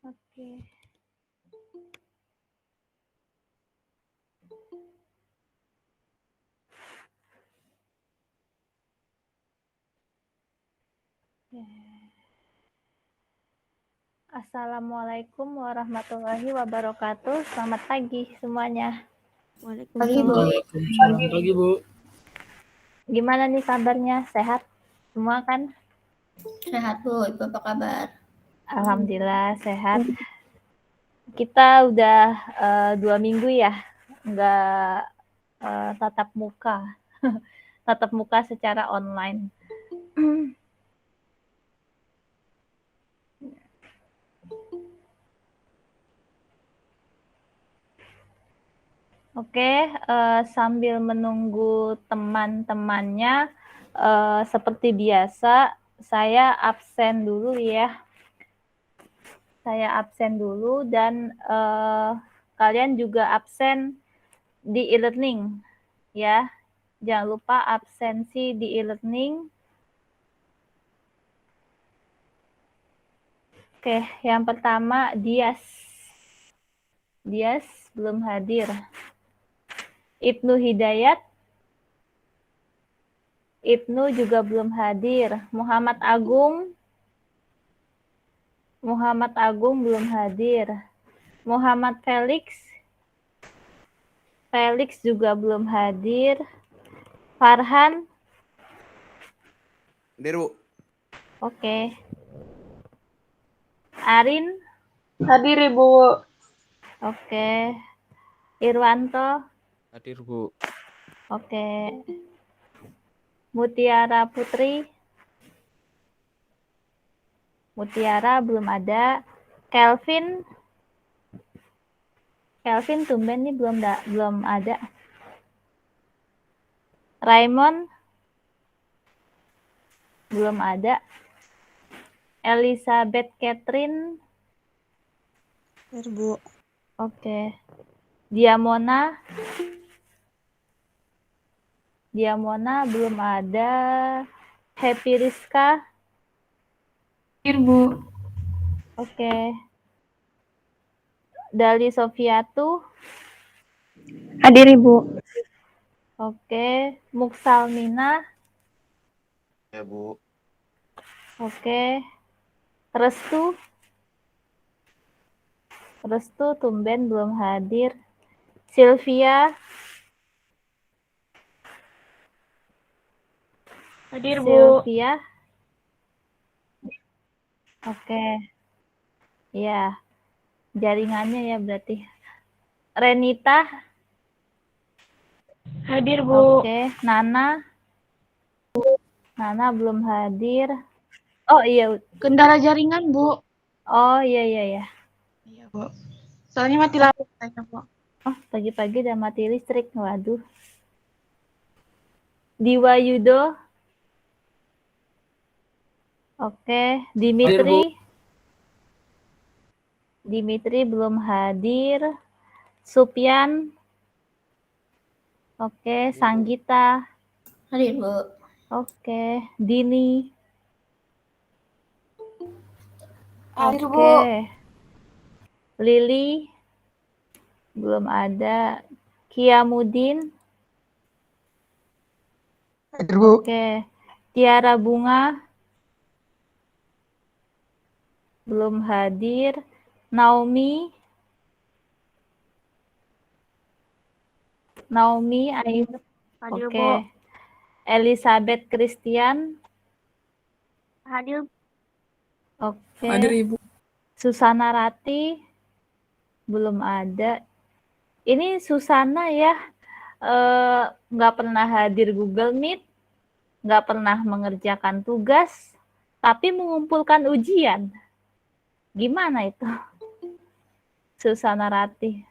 Oke. Assalamualaikum warahmatullahi wabarakatuh. Selamat pagi semuanya. Waalaikumsalam pagi, Bu. Gimana nih kabarnya? Sehat semua kan? Sehat, Bu. Ibu apa kabar? Alhamdulillah sehat. Kita udah 2 minggu ya nggak tatap muka. Tatap muka secara online. Oke, sambil menunggu teman-temannya, seperti biasa saya absen dulu ya. Saya absen dulu dan kalian juga absen di e-learning ya. Jangan lupa absensi di e-learning. Oke, yang pertama Dias. Dias belum hadir. Ibnu Hidayat. Ibnu juga belum hadir. Muhammad Agung. Muhammad Agung belum hadir. Muhammad Felix. Felix juga belum hadir. Farhan. Hadir, Bu. Oke. Arin. Hadir, Ibu. Oke. Irwanto. Hadir, Bu. Oke. Mutiara Putri. Mutiara belum ada. Kelvin. Kelvin tumben nih belum ada. Raymond. Belum ada. Elizabeth Catherine. Hadir, Bu. Oke. Diamona. Diamona belum ada. Happy Rizka. Hadir, Bu. Oke. Dali Sofiatu. Hadir, Ibu. Oke. Muksalmina. Ya, Bu. Oke. Restu. Restu tumben belum hadir. Sylvia. Hadir, Bu. Sylvia. Oke. Ya. Jaringannya ya berarti. Renita. Hadir, Bu. Oke. Nana. Nana belum hadir. Oh iya. Kendala jaringan, Bu. Oh iya. Iya, Bu. Soalnya mati lampu katanya, Bu. Oh pagi-pagi udah mati listrik. Waduh. Diwa Yudo. Oke. Dimitri. Dimitri belum hadir. Supyan. Oke. Sanggita. Hadir, Bu. Oke. Dini. Hadir, Bu. Oke. Lili. Belum ada. Kiamudin. Hadir, Bu. Oke. Tiara Bunga. Belum hadir. Naomi. Naomi Ainur. Hadir, Oke. Bu. Elizabeth Christian. Hadir. Oke. Hadir Ibu. Susana Rati. Belum ada. Ini Susana ya. Nggak pernah hadir Google Meet. Nggak pernah mengerjakan tugas. Tapi mengumpulkan ujian. Gimana itu? Susana Rati.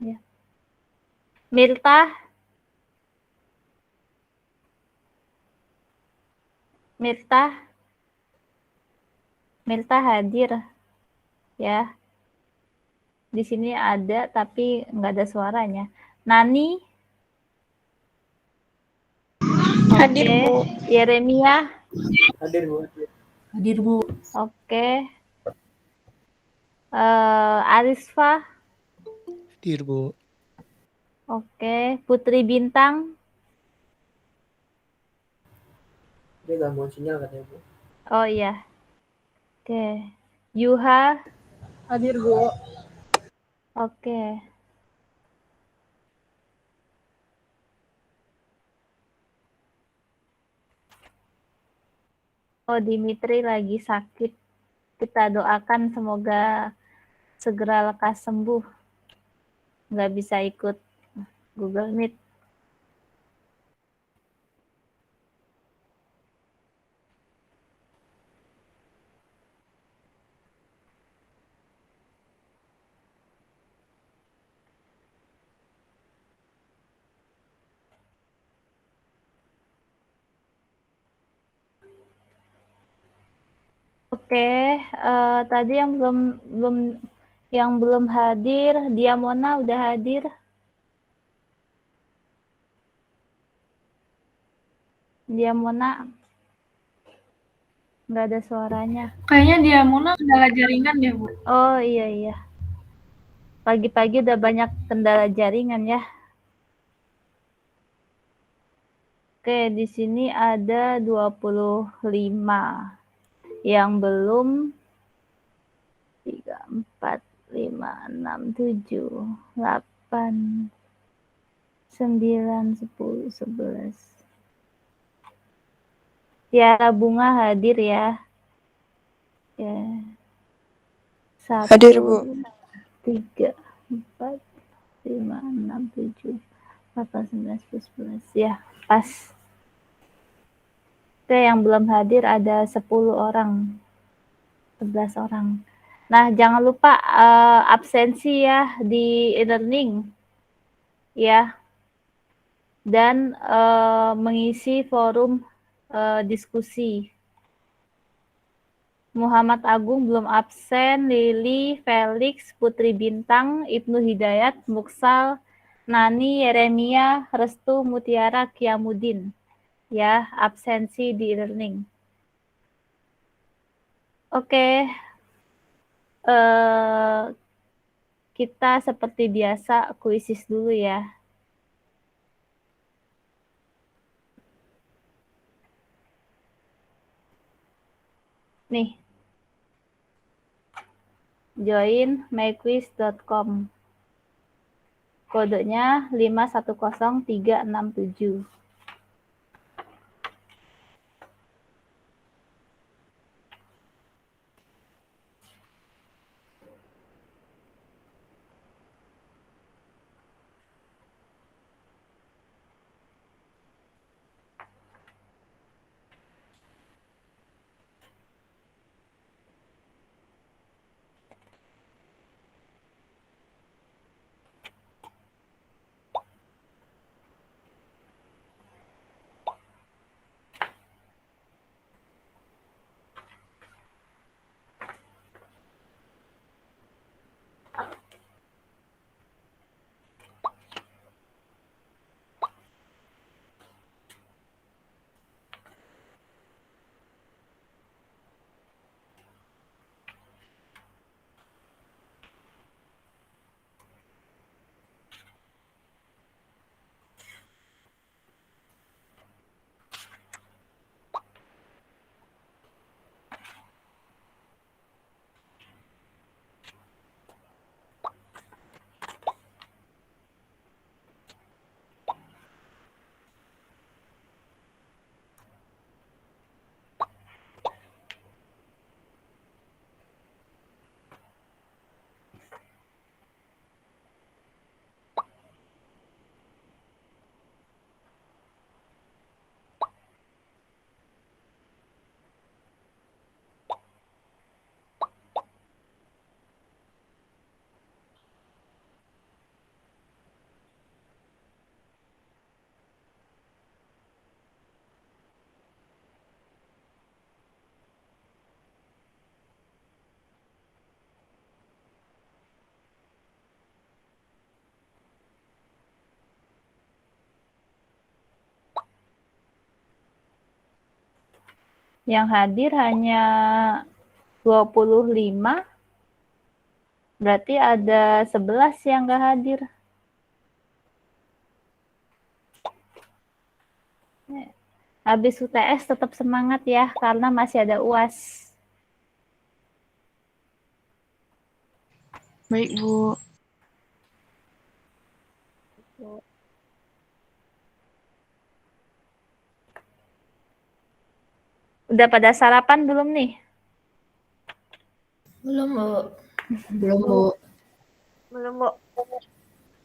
Ya. Mirta. Mirta hadir ya. Di sini ada tapi nggak ada suaranya. Nani. Hadir, Oke. Bu. Yeremia. Hadir Bu. Hadir Bu. Oke. Arisfa. Hadir Bu. Oke. Putri Bintang. Dia gangguan sinyal katanya Bu. Oh iya. Oke. Yuha. Hadir Bu. Oke. Oh, Dimitri lagi sakit. Kita doakan semoga segera lekas sembuh. Nggak bisa ikut Google Meet. Oke, tadi yang belum hadir, Diamona udah hadir. Diamona nggak ada suaranya. Kayaknya dia Mona kendala jaringan ya, Bu. Oh iya. Pagi-pagi udah banyak kendala jaringan ya. Oke, di sini ada 25 yang belum. 3, 4, 5, 6, 7, 8, 9, 10, 11. Tiara Bunga hadir ya. Ya. 1, Hadir, Bu. 3, 4, 5, 6, 7, 8, 9, 10, 11. Ya, pas. Oke, yang belum hadir ada 10 orang. 11 orang. Nah, jangan lupa absensi ya di e-learning. Ya. Dan mengisi forum diskusi. Muhammad Agung belum absen, Lili, Felix, Putri Bintang, Ibnu Hidayat, Muksal, Nani, Yeremia, Restu, Mutiara, Kiamudin. Ya, absensi di e-learning. Oke. Kita seperti biasa kuisis dulu ya. Nih. Join myquiz.com. Kodenya 510367. Yang hadir hanya 25. Berarti ada 11 yang nggak hadir. Habis UTS tetap semangat ya, karena masih ada UAS. Baik, Bu. Udah pada sarapan belum nih? Belum, Bu. Belum, Bu.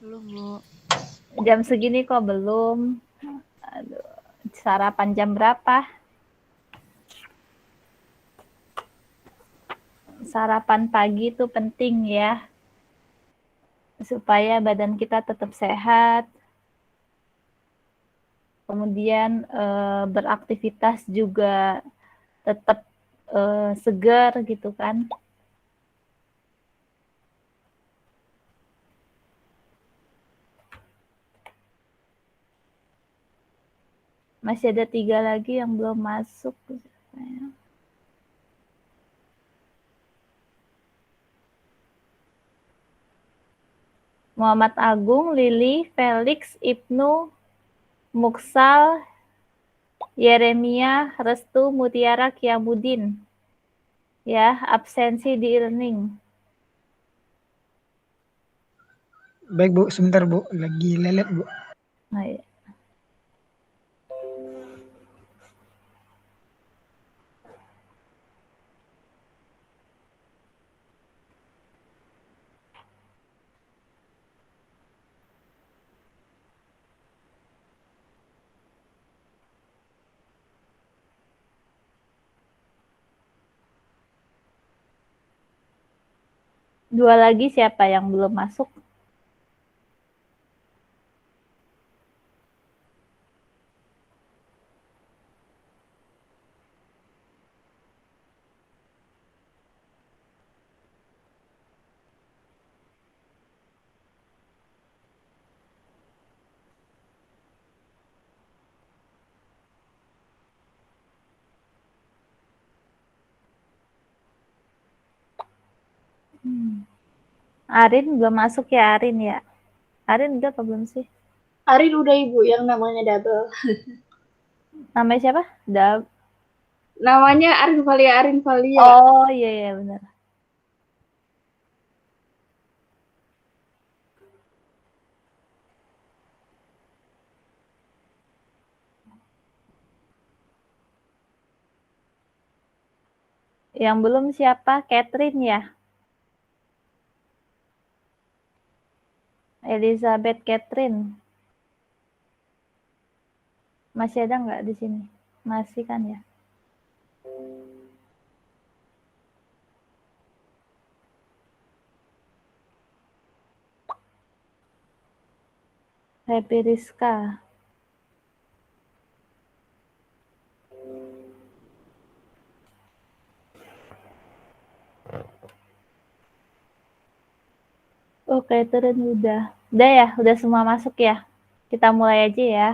Belum, Bu. Jam segini kok belum? Aduh, sarapan jam berapa? Sarapan pagi itu penting ya, supaya badan kita tetap sehat. Kemudian beraktivitas juga tetap segar gitu kan. Masih ada 3 lagi yang belum masuk. Muhammad Agung, Lili, Felix, Ibnu, Muksal, Yeremia, Restu, Mutiara, Kiamudin. Ya, absensi di e-learning. Baik, Bu. Sebentar, Bu. Lagi lelet, Bu. Nah, ya. Dua lagi siapa yang belum masuk? Arin belum masuk ya, Arin ya? Arin udah apa belum sih? Arin udah, Ibu, yang namanya double. Namanya siapa? Namanya Arin Valia. Oh iya iya benar. Yang belum siapa? Catherine ya? Elizabeth Catherine. Masih ada nggak di sini? Masih kan ya? Happy Rizka. Oh, Catherine udah. Udah ya? Udah semua masuk ya? Kita mulai aja ya.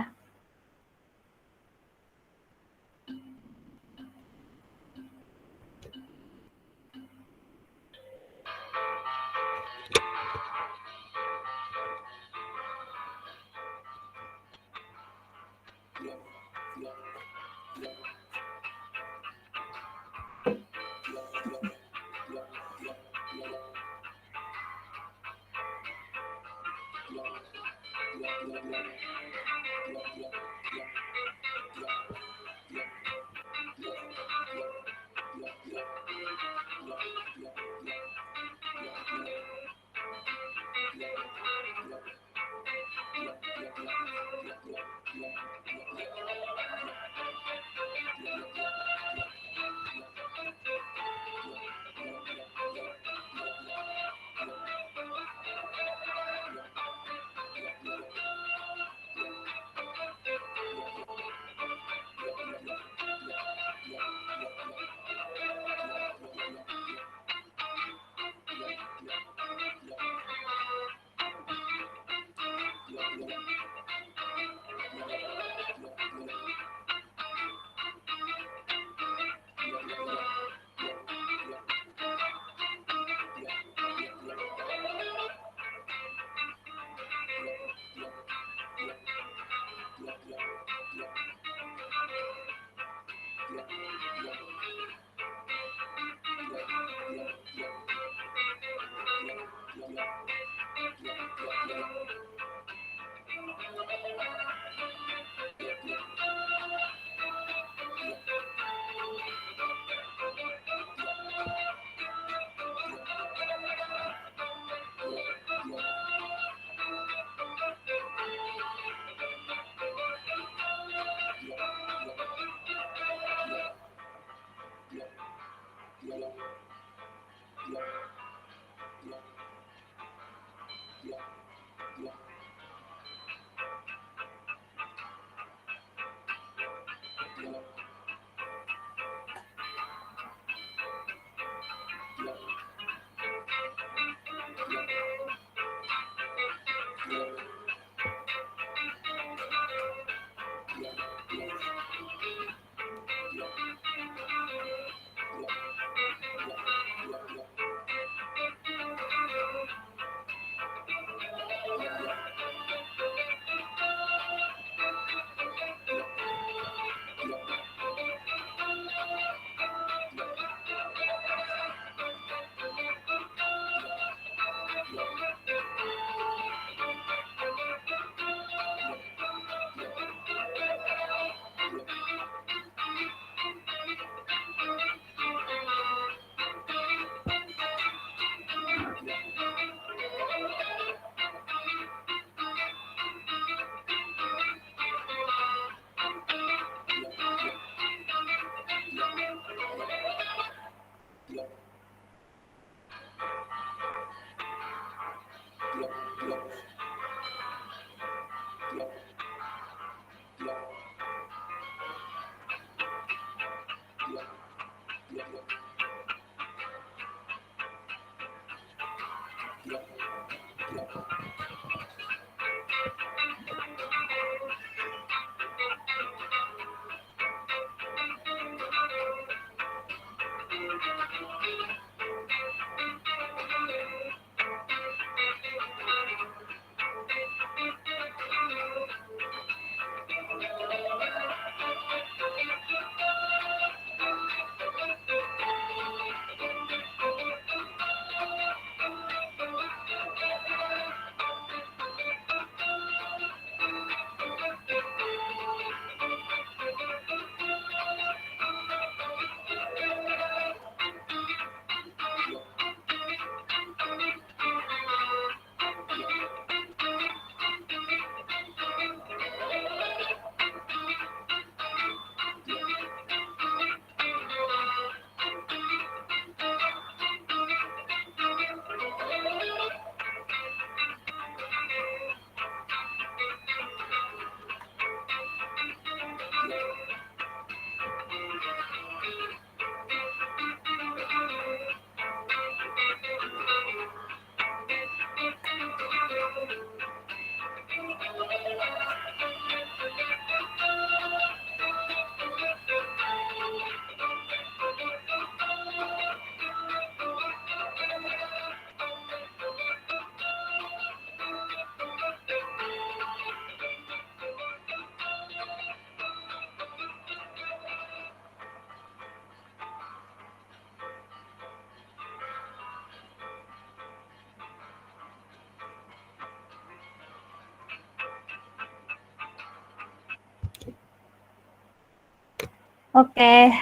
Oke,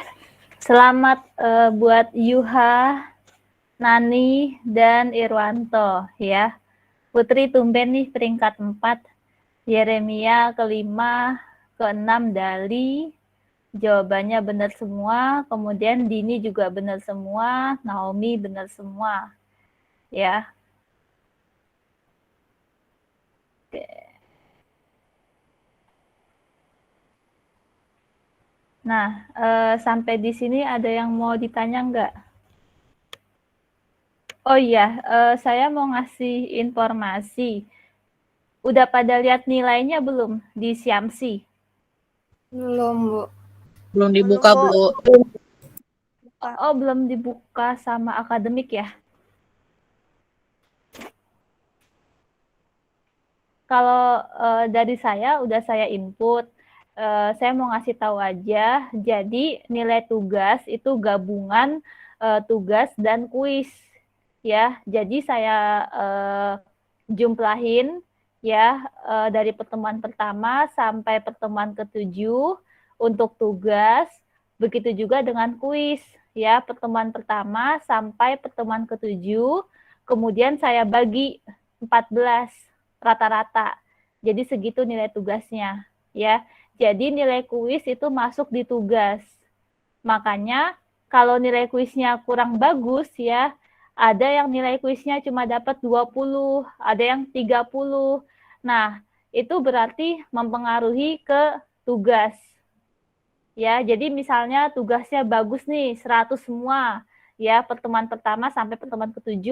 selamat buat Yuha, Nani, dan Irwanto ya. Putri tumben nih peringkat 4, Yeremia kelima, keenam Dali, jawabannya benar semua, kemudian Dini juga benar semua, Naomi benar semua ya. Oke. Nah, sampai di sini ada yang mau ditanya nggak? Oh iya, saya mau ngasih informasi. Udah pada lihat nilainya belum di Siamsi? Belum, Bu. Belum dibuka, Bu. Oh, belum dibuka sama akademik ya? Kalau dari saya, udah saya input. Saya mau ngasih tahu aja, jadi nilai tugas itu gabungan tugas dan kuis. Ya, jadi saya jumlahin ya dari pertemuan pertama sampai pertemuan ke-7 untuk tugas, begitu juga dengan kuis ya, pertemuan pertama sampai pertemuan ke-7, kemudian saya bagi 14 rata-rata. Jadi segitu nilai tugasnya ya. Jadi nilai kuis itu masuk di tugas. Makanya kalau nilai kuisnya kurang bagus ya, ada yang nilai kuisnya cuma dapat 20, ada yang 30. Nah, itu berarti mempengaruhi ke tugas. Ya, jadi misalnya tugasnya bagus nih, 100 semua, ya, pertemuan pertama sampai pertemuan ke-7.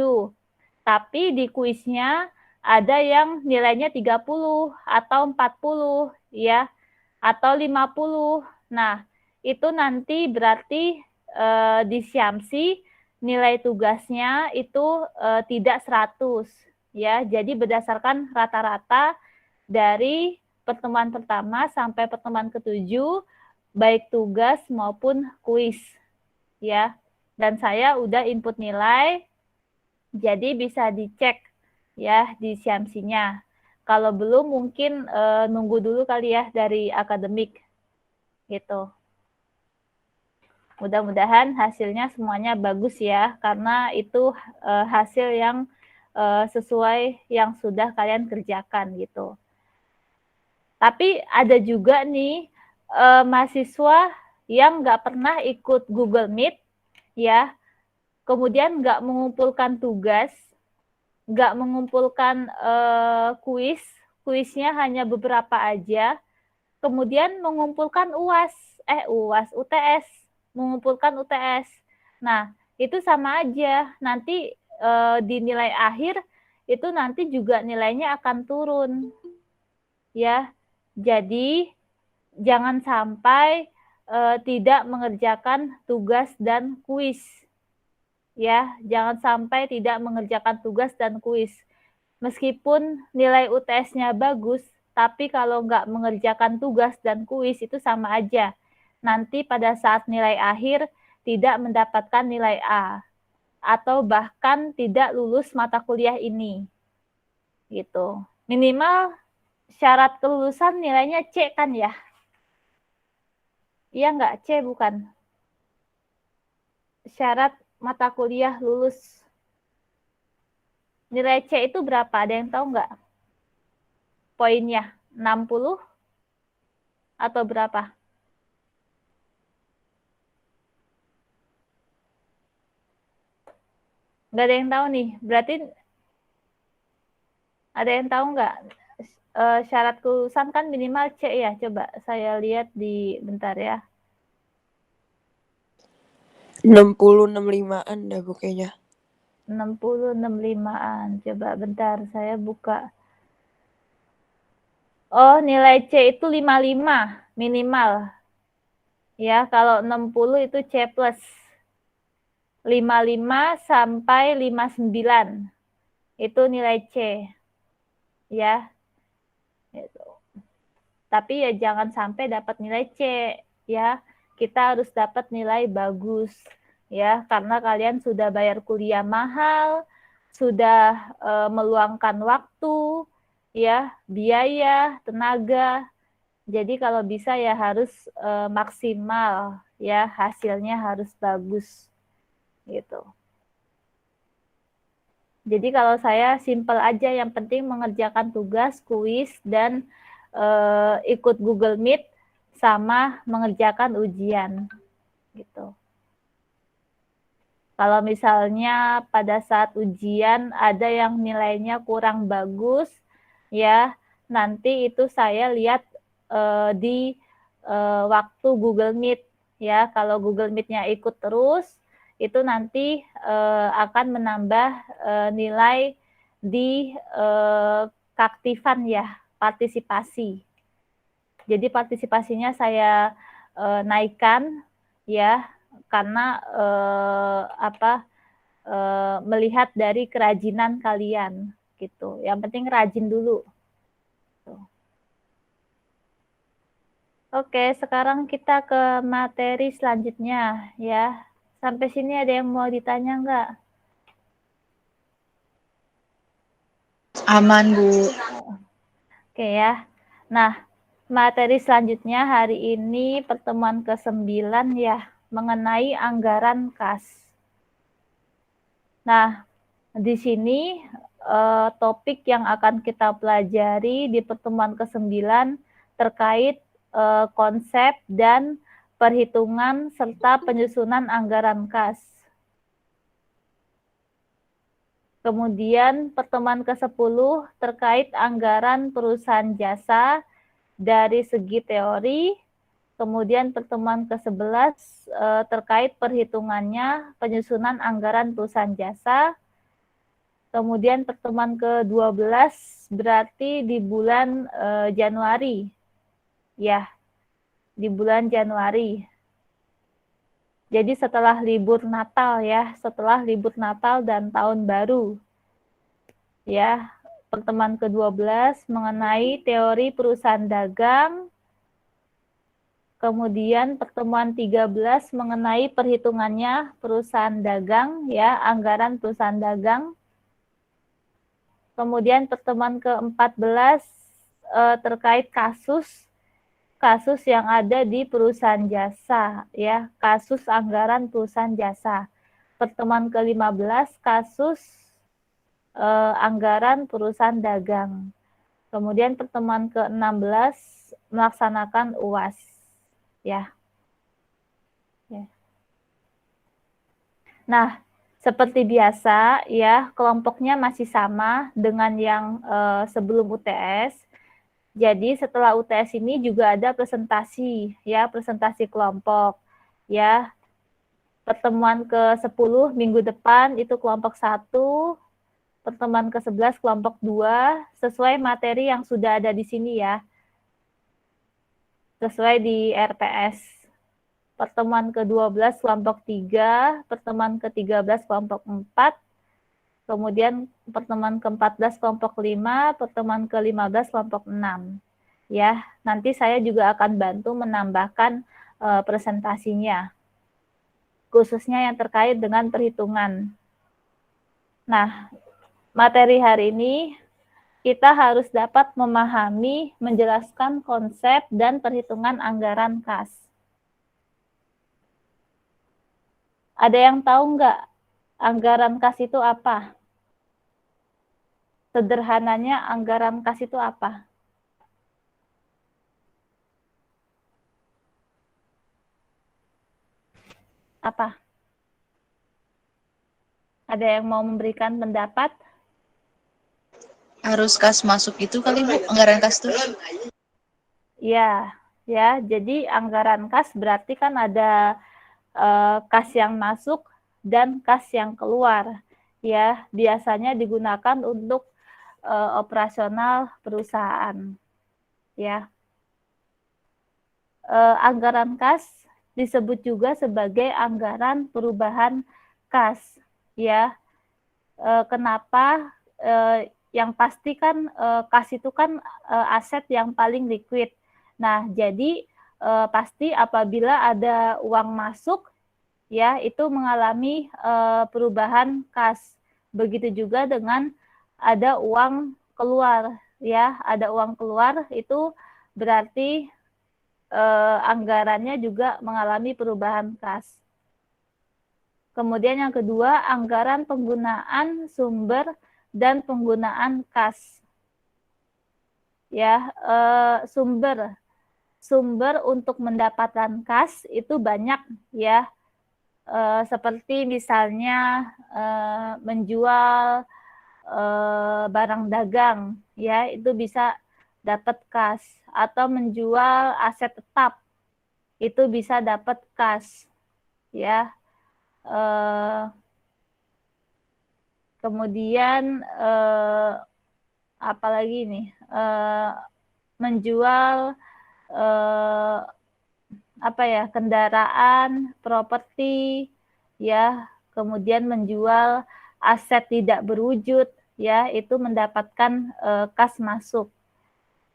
Tapi di kuisnya ada yang nilainya 30 atau 40, ya, atau 50. Nah, itu nanti berarti di Syamsi nilai tugasnya itu tidak 100, ya. Jadi berdasarkan rata-rata dari pertemuan pertama sampai pertemuan ke-7, baik tugas maupun kuis, ya. Dan saya udah input nilai, jadi bisa dicek ya di Syamsinya. Kalau belum mungkin nunggu dulu kali ya dari akademik, gitu. Mudah-mudahan hasilnya semuanya bagus ya, karena itu hasil yang sesuai yang sudah kalian kerjakan gitu. Tapi ada juga nih mahasiswa yang nggak pernah ikut Google Meet, ya, kemudian nggak mengumpulkan tugas, nggak mengumpulkan kuisnya hanya beberapa aja, kemudian mengumpulkan UTS, mengumpulkan UTS. Nah, itu sama aja, nanti di nilai akhir itu nanti juga nilainya akan turun, ya. Jadi jangan sampai tidak mengerjakan tugas dan kuis. Ya, jangan sampai tidak mengerjakan tugas dan kuis. Meskipun nilai UTS-nya bagus, tapi kalau nggak mengerjakan tugas dan kuis itu sama aja. Nanti pada saat nilai akhir tidak mendapatkan nilai A. Atau bahkan tidak lulus mata kuliah ini. Gitu. Minimal syarat kelulusan nilainya C kan ya? Iya nggak? C bukan? Syarat mata kuliah lulus. Nilai C itu berapa? Ada yang tahu nggak? Poinnya 60 atau berapa? Nggak ada yang tahu nih. Berarti ada yang tahu nggak? Syarat kelulusan kan minimal C ya. Coba saya lihat di bentar ya. 60-65an dah pokoknya. 60-65an. Coba bentar saya buka. Oh, nilai C itu 55 minimal. Ya, kalau 60 itu C+. 55 sampai 59. Itu nilai C. Ya. Gitu. Tapi ya jangan sampai dapat nilai C, ya. Kita harus dapat nilai bagus, ya, karena kalian sudah bayar kuliah mahal, sudah meluangkan waktu, ya, biaya, tenaga. Jadi kalau bisa ya harus maksimal, ya, hasilnya harus bagus, gitu. Jadi kalau saya simpel aja, yang penting mengerjakan tugas, kuis, dan ikut Google Meet, sama mengerjakan ujian. Gitu. Kalau misalnya pada saat ujian ada yang nilainya kurang bagus, ya nanti itu saya lihat di waktu Google Meet. Ya, kalau Google Meet-nya ikut terus, itu nanti akan menambah nilai di keaktifan ya, partisipasi. Jadi partisipasinya saya naikkan ya, karena melihat dari kerajinan kalian gitu. Yang penting rajin dulu. Oke, sekarang kita ke materi selanjutnya ya. Sampai sini ada yang mau ditanya nggak? Aman, Bu. Oke ya. Nah, materi selanjutnya hari ini pertemuan ke-9 ya, mengenai anggaran kas. Nah, di sini topik yang akan kita pelajari di pertemuan ke-9 terkait konsep dan perhitungan serta penyusunan anggaran kas. Kemudian pertemuan ke-10 terkait anggaran perusahaan jasa dari segi teori. Kemudian pertemuan ke-11 terkait perhitungannya penyusunan anggaran perusahaan jasa. Kemudian pertemuan ke-12 berarti di bulan Januari. Ya, di bulan Januari. Jadi setelah libur Natal ya, setelah libur Natal dan Tahun Baru. Ya, pertemuan ke-12 mengenai teori perusahaan dagang. Kemudian pertemuan 13 mengenai perhitungannya perusahaan dagang ya, anggaran perusahaan dagang. Kemudian pertemuan ke-14 terkait kasus yang ada di perusahaan jasa ya, kasus anggaran perusahaan jasa. Pertemuan ke-15 kasus anggaran perusahaan dagang. Kemudian pertemuan ke-16 melaksanakan UAS ya. Nah, seperti biasa ya, kelompoknya masih sama dengan yang sebelum UTS. Jadi setelah UTS ini juga ada presentasi ya, presentasi kelompok ya. Pertemuan ke-10 minggu depan itu kelompok 1, pertemuan ke-11 kelompok 2 sesuai materi yang sudah ada di sini ya. Sesuai di RPS. Pertemuan ke-12 kelompok 3, pertemuan ke-13 kelompok 4. Kemudian pertemuan ke-14 kelompok 5, pertemuan ke-15 kelompok 6. Ya, nanti saya juga akan bantu menambahkan presentasinya. Khususnya yang terkait dengan perhitungan. Nah, materi hari ini kita harus dapat memahami, menjelaskan konsep dan perhitungan anggaran kas. Ada yang tahu nggak anggaran kas itu apa? Sederhananya anggaran kas itu apa? Apa? Ada yang mau memberikan pendapat? Harus kas masuk itu kali Bu, anggaran kas tuh. Ya, ya. Jadi anggaran kas berarti kan ada kas yang masuk dan kas yang keluar. Ya, biasanya digunakan untuk operasional perusahaan. Ya. Anggaran kas disebut juga sebagai anggaran perubahan kas. Ya. Kenapa? Yang pasti kan kas itu kan aset yang paling liquid. Nah, jadi pasti apabila ada uang masuk, ya itu mengalami perubahan kas. Begitu juga dengan ada uang keluar, ya ada uang keluar itu berarti anggarannya juga mengalami perubahan kas. Kemudian yang kedua, anggaran penggunaan sumber dan penggunaan kas. Ya, sumber untuk mendapatkan kas itu banyak ya. Seperti misalnya menjual barang dagang ya, itu bisa dapat kas, atau menjual aset tetap itu bisa dapat kas ya. Kemudian apalagi nih, menjual apa ya, kendaraan, properti ya, kemudian menjual aset tidak berwujud ya, itu mendapatkan kas masuk.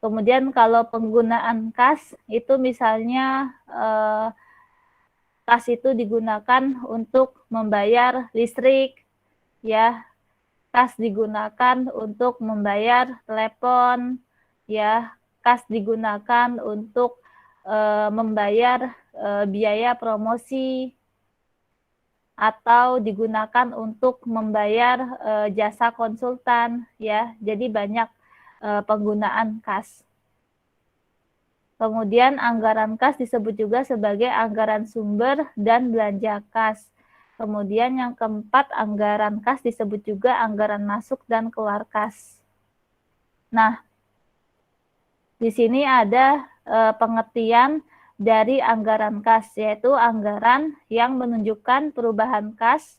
Kemudian kalau penggunaan kas itu misalnya kas itu digunakan untuk membayar listrik ya, kas digunakan untuk membayar telepon ya, kas digunakan untuk membayar biaya promosi, atau digunakan untuk membayar jasa konsultan ya. Jadi banyak penggunaan kas. Kemudian anggaran kas disebut juga sebagai anggaran sumber dan belanja kas. Kemudian yang keempat, anggaran kas disebut juga anggaran masuk dan keluar kas. Nah, di sini ada pengertian dari anggaran kas, yaitu anggaran yang menunjukkan perubahan kas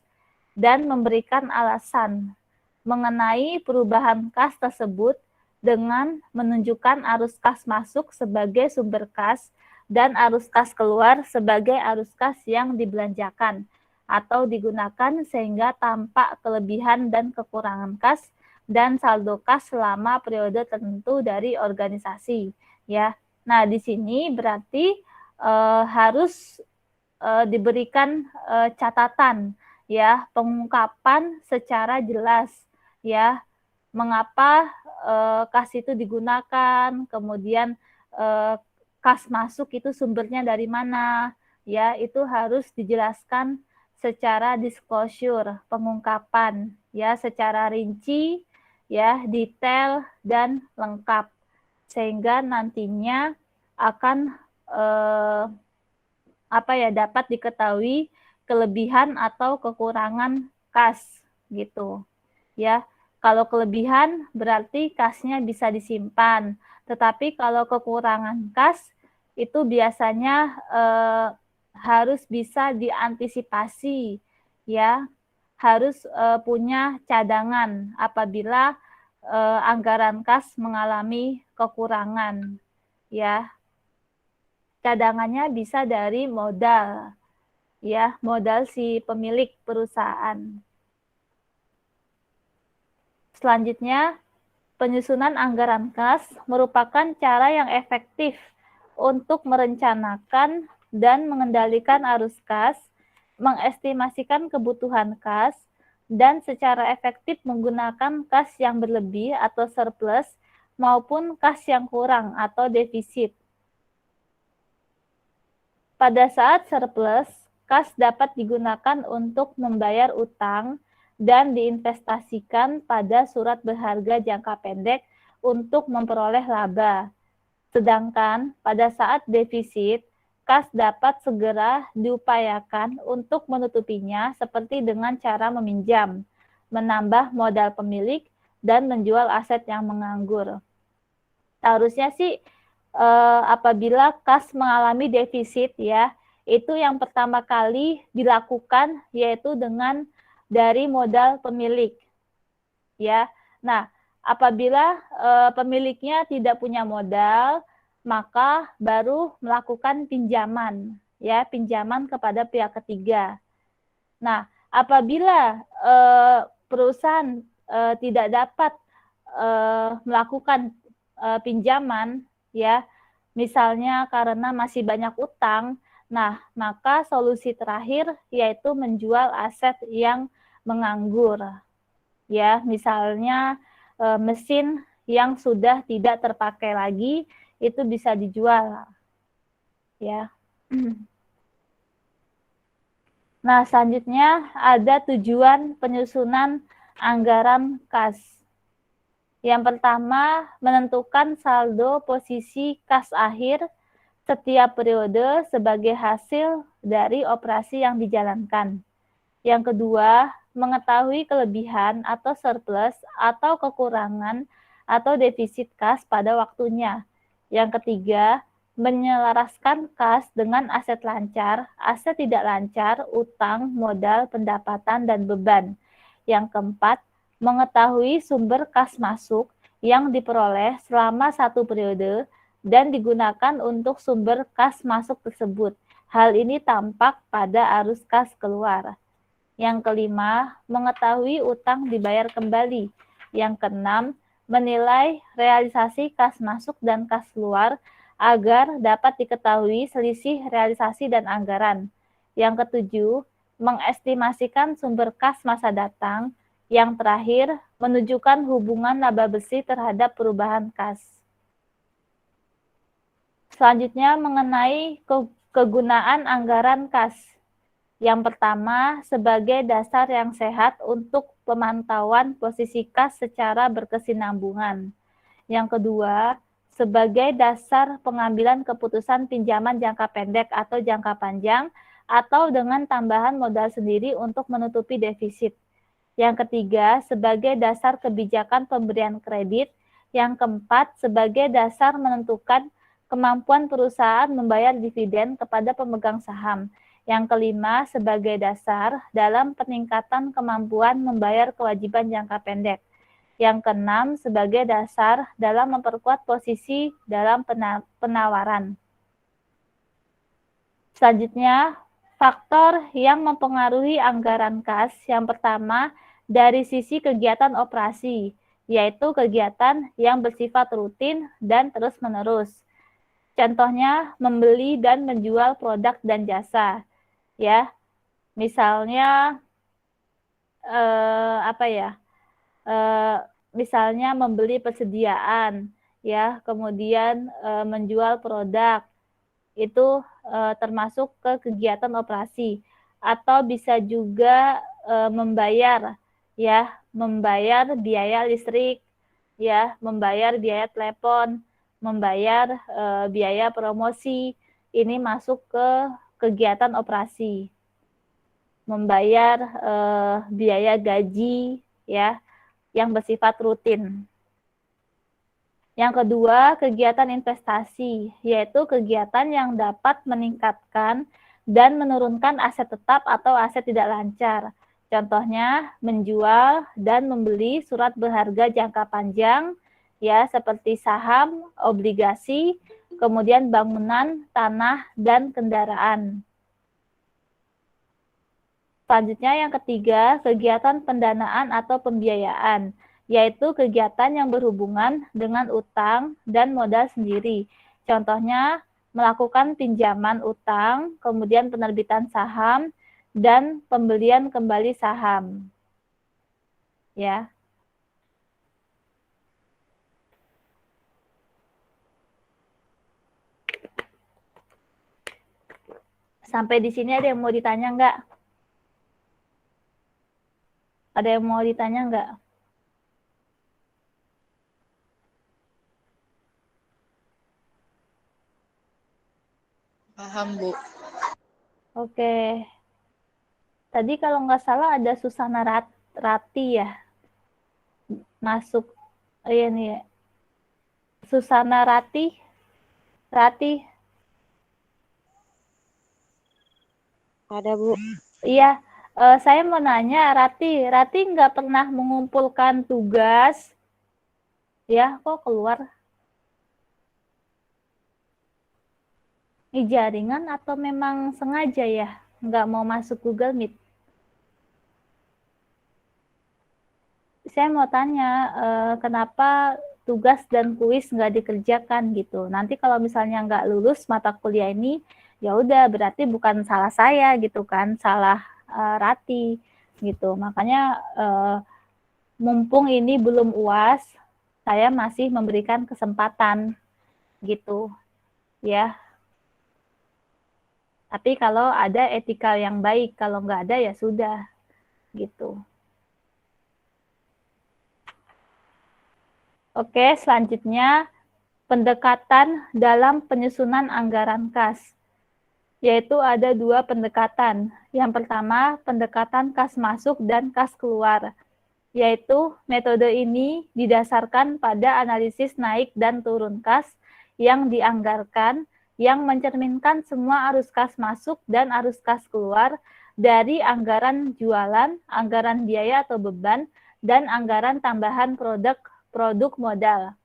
dan memberikan alasan mengenai perubahan kas tersebut dengan menunjukkan arus kas masuk sebagai sumber kas dan arus kas keluar sebagai arus kas yang dibelanjakan atau digunakan sehingga tampak kelebihan dan kekurangan kas dan saldo kas selama periode tertentu dari organisasi, ya. Nah, di sini berarti harus diberikan catatan, ya, pengungkapan secara jelas, ya, mengapa kas itu digunakan, kemudian kas masuk itu sumbernya dari mana, ya, itu harus dijelaskan secara disclosure, pengungkapan, ya, secara rinci, ya, detail dan lengkap, sehingga nantinya akan dapat diketahui kelebihan atau kekurangan kas, gitu, ya. Kalau kelebihan berarti kasnya bisa disimpan, tetapi kalau kekurangan kas itu biasanya harus bisa diantisipasi, ya, harus punya cadangan apabila anggaran kas mengalami kekurangan, ya. Cadangannya bisa dari modal, ya, modal si pemilik perusahaan. Selanjutnya, penyusunan anggaran kas merupakan cara yang efektif untuk merencanakan dan mengendalikan arus kas, mengestimasikan kebutuhan kas, dan secara efektif menggunakan kas yang berlebih atau surplus maupun kas yang kurang atau defisit. Pada saat surplus, kas dapat digunakan untuk membayar utang dan diinvestasikan pada surat berharga jangka pendek untuk memperoleh laba. Sedangkan pada saat defisit, kas dapat segera diupayakan untuk menutupinya seperti dengan cara meminjam, menambah modal pemilik, dan menjual aset yang menganggur. Harusnya sih apabila kas mengalami defisit, ya, itu yang pertama kali dilakukan yaitu dengan dari modal pemilik, ya. Nah, apabila pemiliknya tidak punya modal, maka baru melakukan pinjaman, ya, pinjaman kepada pihak ketiga. Nah, apabila perusahaan tidak dapat melakukan pinjaman, ya, misalnya karena masih banyak utang, nah, maka solusi terakhir yaitu menjual aset yang menganggur, ya, misalnya mesin yang sudah tidak terpakai lagi itu bisa dijual, ya. Nah, selanjutnya ada tujuan penyusunan anggaran kas. Yang pertama, menentukan saldo posisi kas akhir setiap periode sebagai hasil dari operasi yang dijalankan. Yang kedua, mengetahui kelebihan atau surplus atau kekurangan atau defisit kas pada waktunya. Yang ketiga, menyelaraskan kas dengan aset lancar, aset tidak lancar, utang, modal, pendapatan, dan beban. Yang keempat, mengetahui sumber kas masuk yang diperoleh selama satu periode dan digunakan untuk sumber kas masuk tersebut. Hal ini tampak pada arus kas keluar. Yang kelima, mengetahui utang dibayar kembali. Yang keenam, menilai realisasi kas masuk dan kas keluar agar dapat diketahui selisih realisasi dan anggaran. Yang ketujuh, mengestimasikan sumber kas masa datang. Yang terakhir, menunjukkan hubungan laba bersih terhadap perubahan kas. Selanjutnya, mengenai kegunaan anggaran kas. Yang pertama, sebagai dasar yang sehat untuk pemantauan posisi kas secara berkesinambungan. Yang kedua, sebagai dasar pengambilan keputusan pinjaman jangka pendek atau jangka panjang, atau dengan tambahan modal sendiri untuk menutupi defisit. Yang ketiga, sebagai dasar kebijakan pemberian kredit. Yang keempat, sebagai dasar menentukan kemampuan perusahaan membayar dividen kepada pemegang saham. Yang kelima, sebagai dasar dalam peningkatan kemampuan membayar kewajiban jangka pendek. Yang keenam, sebagai dasar dalam memperkuat posisi dalam penawaran. Selanjutnya, faktor yang mempengaruhi anggaran kas. Yang pertama, dari sisi kegiatan operasi, yaitu kegiatan yang bersifat rutin dan terus-menerus. Contohnya, membeli dan menjual produk dan jasa. Ya, misalnya misalnya membeli persediaan, ya, kemudian menjual produk, itu termasuk ke kegiatan operasi. Atau bisa juga membayar, ya, membayar biaya listrik, ya, membayar biaya telepon, membayar biaya promosi, ini masuk ke kegiatan operasi. Membayar biaya gaji, ya, yang bersifat rutin. Yang kedua, kegiatan investasi, yaitu kegiatan yang dapat meningkatkan dan menurunkan aset tetap atau aset tidak lancar. Contohnya, menjual dan membeli surat berharga jangka panjang, ya, seperti saham, obligasi, kemudian bangunan, tanah, dan kendaraan. Selanjutnya yang ketiga, kegiatan pendanaan atau pembiayaan, yaitu kegiatan yang berhubungan dengan utang dan modal sendiri. Contohnya, melakukan pinjaman utang, kemudian penerbitan saham, dan pembelian kembali saham. Ya. Sampai di sini ada yang mau ditanya nggak? Ada yang mau ditanya nggak? Paham, Bu. Oke. Tadi kalau nggak salah ada Susana Rati ya. Masuk. Oh, iya nih ya. Susana Rati. Ada, Bu. Iya. Saya mau nanya, Rati nggak pernah mengumpulkan tugas, ya? Kok keluar? Ini jaringan atau memang sengaja ya, nggak mau masuk Google Meet? Saya mau tanya, kenapa tugas dan kuis nggak dikerjakan gitu? Nanti kalau misalnya nggak lulus mata kuliah ini, ya udah berarti bukan salah saya gitu kan, salah Rati gitu. Makanya mumpung ini belum UAS, saya masih memberikan kesempatan gitu ya. Tapi kalau ada etika yang baik, kalau nggak ada ya sudah gitu. Oke, selanjutnya pendekatan dalam penyusunan anggaran kas. Yaitu ada dua pendekatan. Yang pertama, pendekatan kas masuk dan kas keluar. Yaitu metode ini didasarkan pada analisis naik dan turun kas yang dianggarkan, yang mencerminkan semua arus kas masuk dan arus kas keluar dari anggaran jualan, anggaran biaya atau beban, dan anggaran tambahan produk modal.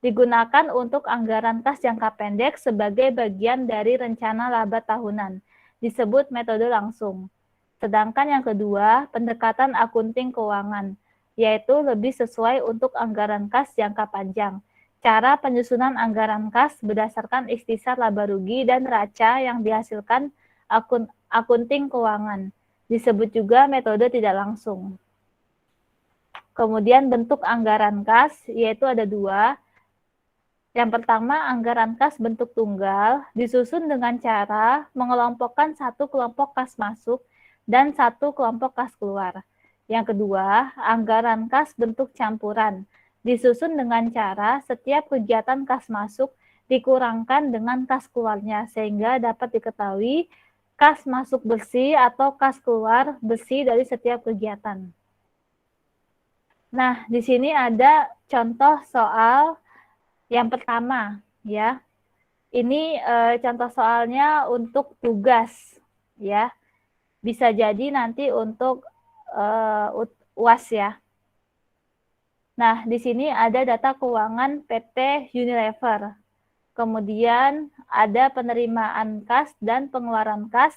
Digunakan untuk anggaran kas jangka pendek sebagai bagian dari rencana laba tahunan, disebut metode langsung. Sedangkan yang kedua, pendekatan akunting keuangan, yaitu lebih sesuai untuk anggaran kas jangka panjang. Cara penyusunan anggaran kas berdasarkan ikhtisar laba rugi dan raca yang dihasilkan akunting keuangan, disebut juga metode tidak langsung. Kemudian bentuk anggaran kas, yaitu ada dua. Yang pertama, anggaran kas bentuk tunggal disusun dengan cara mengelompokkan satu kelompok kas masuk dan satu kelompok kas keluar. Yang kedua, anggaran kas bentuk campuran Disusun dengan cara setiap kegiatan kas masuk dikurangkan dengan kas keluarnya, sehingga dapat diketahui kas masuk bersih atau kas keluar bersih dari setiap kegiatan. Nah, di sini ada contoh soal yang pertama, ya. Ini contoh soalnya untuk tugas, ya. Bisa jadi nanti untuk UAS ya. Nah, di sini ada data keuangan PT Unilever. Kemudian ada penerimaan kas dan pengeluaran kas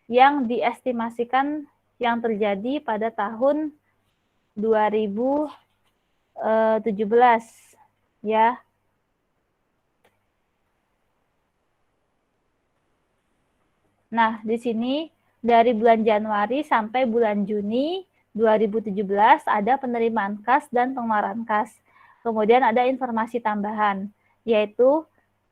yang diestimasikan yang terjadi pada tahun 2017 ya. Nah, di sini dari bulan Januari sampai bulan Juni 2017 ada penerimaan kas dan pengeluaran kas. Kemudian ada informasi tambahan, yaitu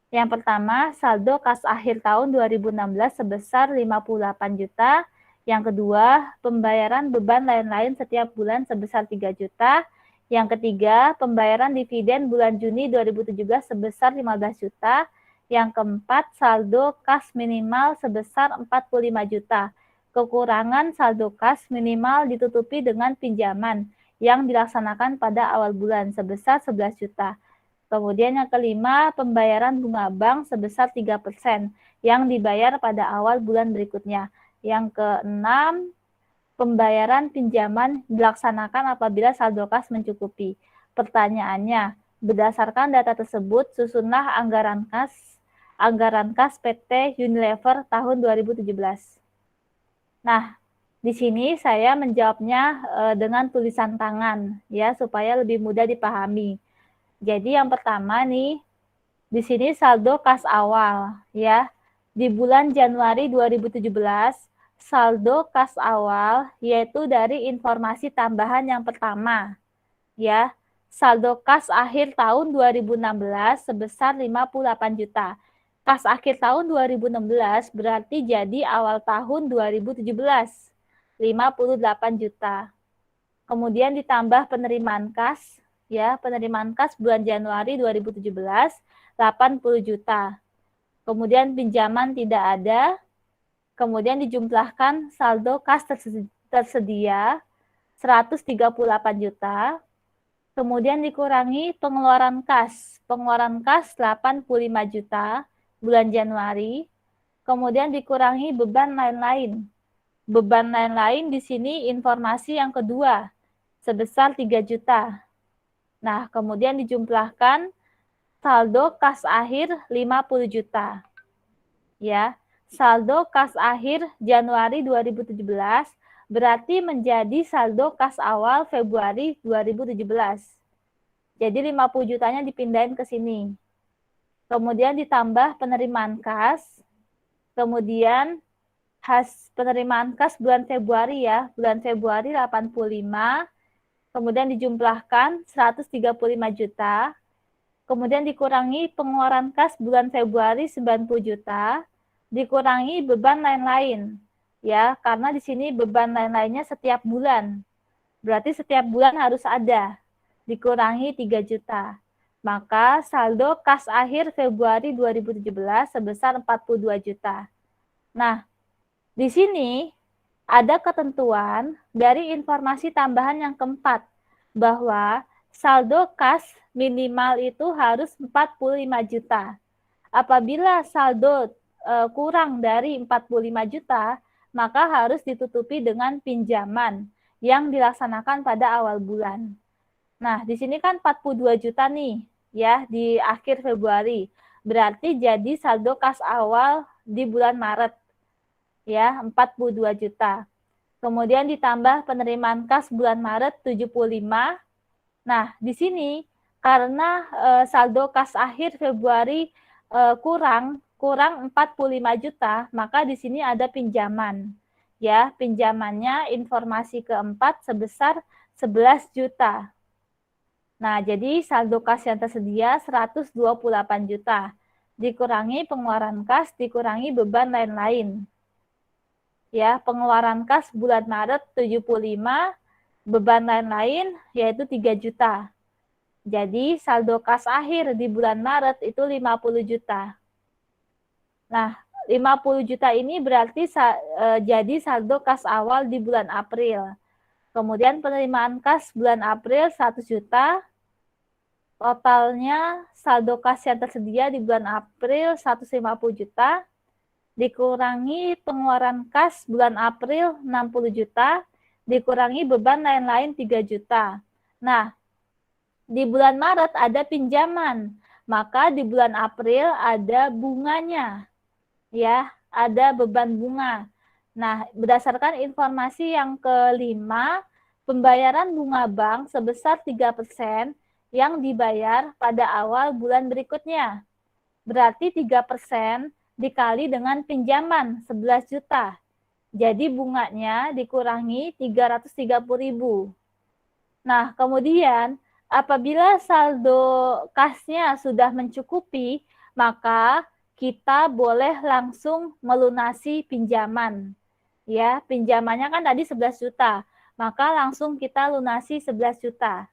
yang pertama, saldo kas akhir tahun 2016 sebesar 58 juta. Yang kedua, pembayaran beban lain-lain setiap bulan sebesar 3 juta. Yang ketiga, pembayaran dividen bulan Juni 2017 sebesar 15 juta. Yang keempat, saldo kas minimal sebesar 45 juta. Kekurangan saldo kas minimal ditutupi dengan pinjaman yang dilaksanakan pada awal bulan sebesar 11 juta. Kemudian yang kelima, pembayaran bunga bank sebesar 3% yang dibayar pada awal bulan berikutnya. Yang keenam, pembayaran pinjaman dilaksanakan apabila saldo kas mencukupi. Pertanyaannya, berdasarkan data tersebut, susunlah anggaran kas PT Unilever tahun 2017. Nah, di sini saya menjawabnya dengan tulisan tangan ya supaya lebih mudah dipahami. Jadi yang pertama nih, di sini saldo kas awal ya. Di bulan Januari 2017, saldo kas awal yaitu dari informasi tambahan yang pertama ya. Saldo kas akhir tahun 2016 sebesar 58 juta. Kas akhir tahun 2016 berarti jadi awal tahun 2017, 58 juta. Kemudian ditambah penerimaan kas ya, penerimaan kas bulan Januari 2017 80 juta. Kemudian pinjaman tidak ada. Kemudian dijumlahkan saldo kas tersedia 138 juta. Kemudian dikurangi pengeluaran kas. Pengeluaran kas 85 juta bulan Januari. Kemudian dikurangi beban lain-lain. Beban lain-lain di sini informasi yang kedua sebesar 3 juta. Nah, kemudian dijumlahkan saldo kas akhir 50 juta. Ya, saldo kas akhir Januari 2017 berarti menjadi saldo kas awal Februari 2017. Jadi 50 jutanya dipindahin ke sini. Kemudian ditambah penerimaan kas. Kemudian penerimaan kas bulan Februari ya, bulan Februari 85. Kemudian dijumlahkan 135 juta, kemudian dikurangi pengeluaran kas bulan Februari 90 juta, dikurangi beban lain-lain, ya, karena di sini beban lain-lainnya setiap bulan, berarti setiap bulan harus ada, dikurangi 3 juta. Maka saldo kas akhir Februari 2017 sebesar 42 juta. Nah, di sini ada ketentuan dari informasi tambahan yang keempat, bahwa saldo kas minimal itu harus 45 juta. Apabila saldo kurang dari 45 juta, maka harus ditutupi dengan pinjaman yang dilaksanakan pada awal bulan. Nah, di sini kan 42 juta nih, ya, di akhir Februari. Berarti jadi saldo kas awal di bulan Maret. Ya, 42 juta. Kemudian ditambah penerimaan kas bulan Maret 75. Nah, di sini karena saldo kas akhir Februari kurang 45 juta, maka di sini ada pinjaman. Ya, pinjamannya informasi keempat sebesar 11 juta. Nah, jadi saldo kas yang tersedia 128 juta. Dikurangi pengeluaran kas, dikurangi beban lain-lain. Ya, pengeluaran kas bulan Maret 75, beban lain-lain yaitu 3 juta. Jadi saldo kas akhir di bulan Maret itu 50 juta. Nah, 50 juta ini berarti jadi saldo kas awal di bulan April. Kemudian penerimaan kas bulan April 100 juta. Totalnya saldo kas yang tersedia di bulan April 150 juta. Dikurangi pengeluaran kas bulan April 60 juta. Dikurangi beban lain-lain 3 juta. Nah, di bulan Maret ada pinjaman, maka di bulan April ada bunganya, ya, ada beban bunga. Nah, berdasarkan informasi yang kelima, pembayaran bunga bank sebesar 3% yang dibayar pada awal bulan berikutnya. Berarti 3% dikali dengan pinjaman 11 juta. Jadi bunganya dikurangi 330.000. Nah, kemudian apabila saldo kasnya sudah mencukupi, maka kita boleh langsung melunasi pinjaman. Ya, pinjamannya kan tadi 11 juta, maka langsung kita lunasi 11 juta.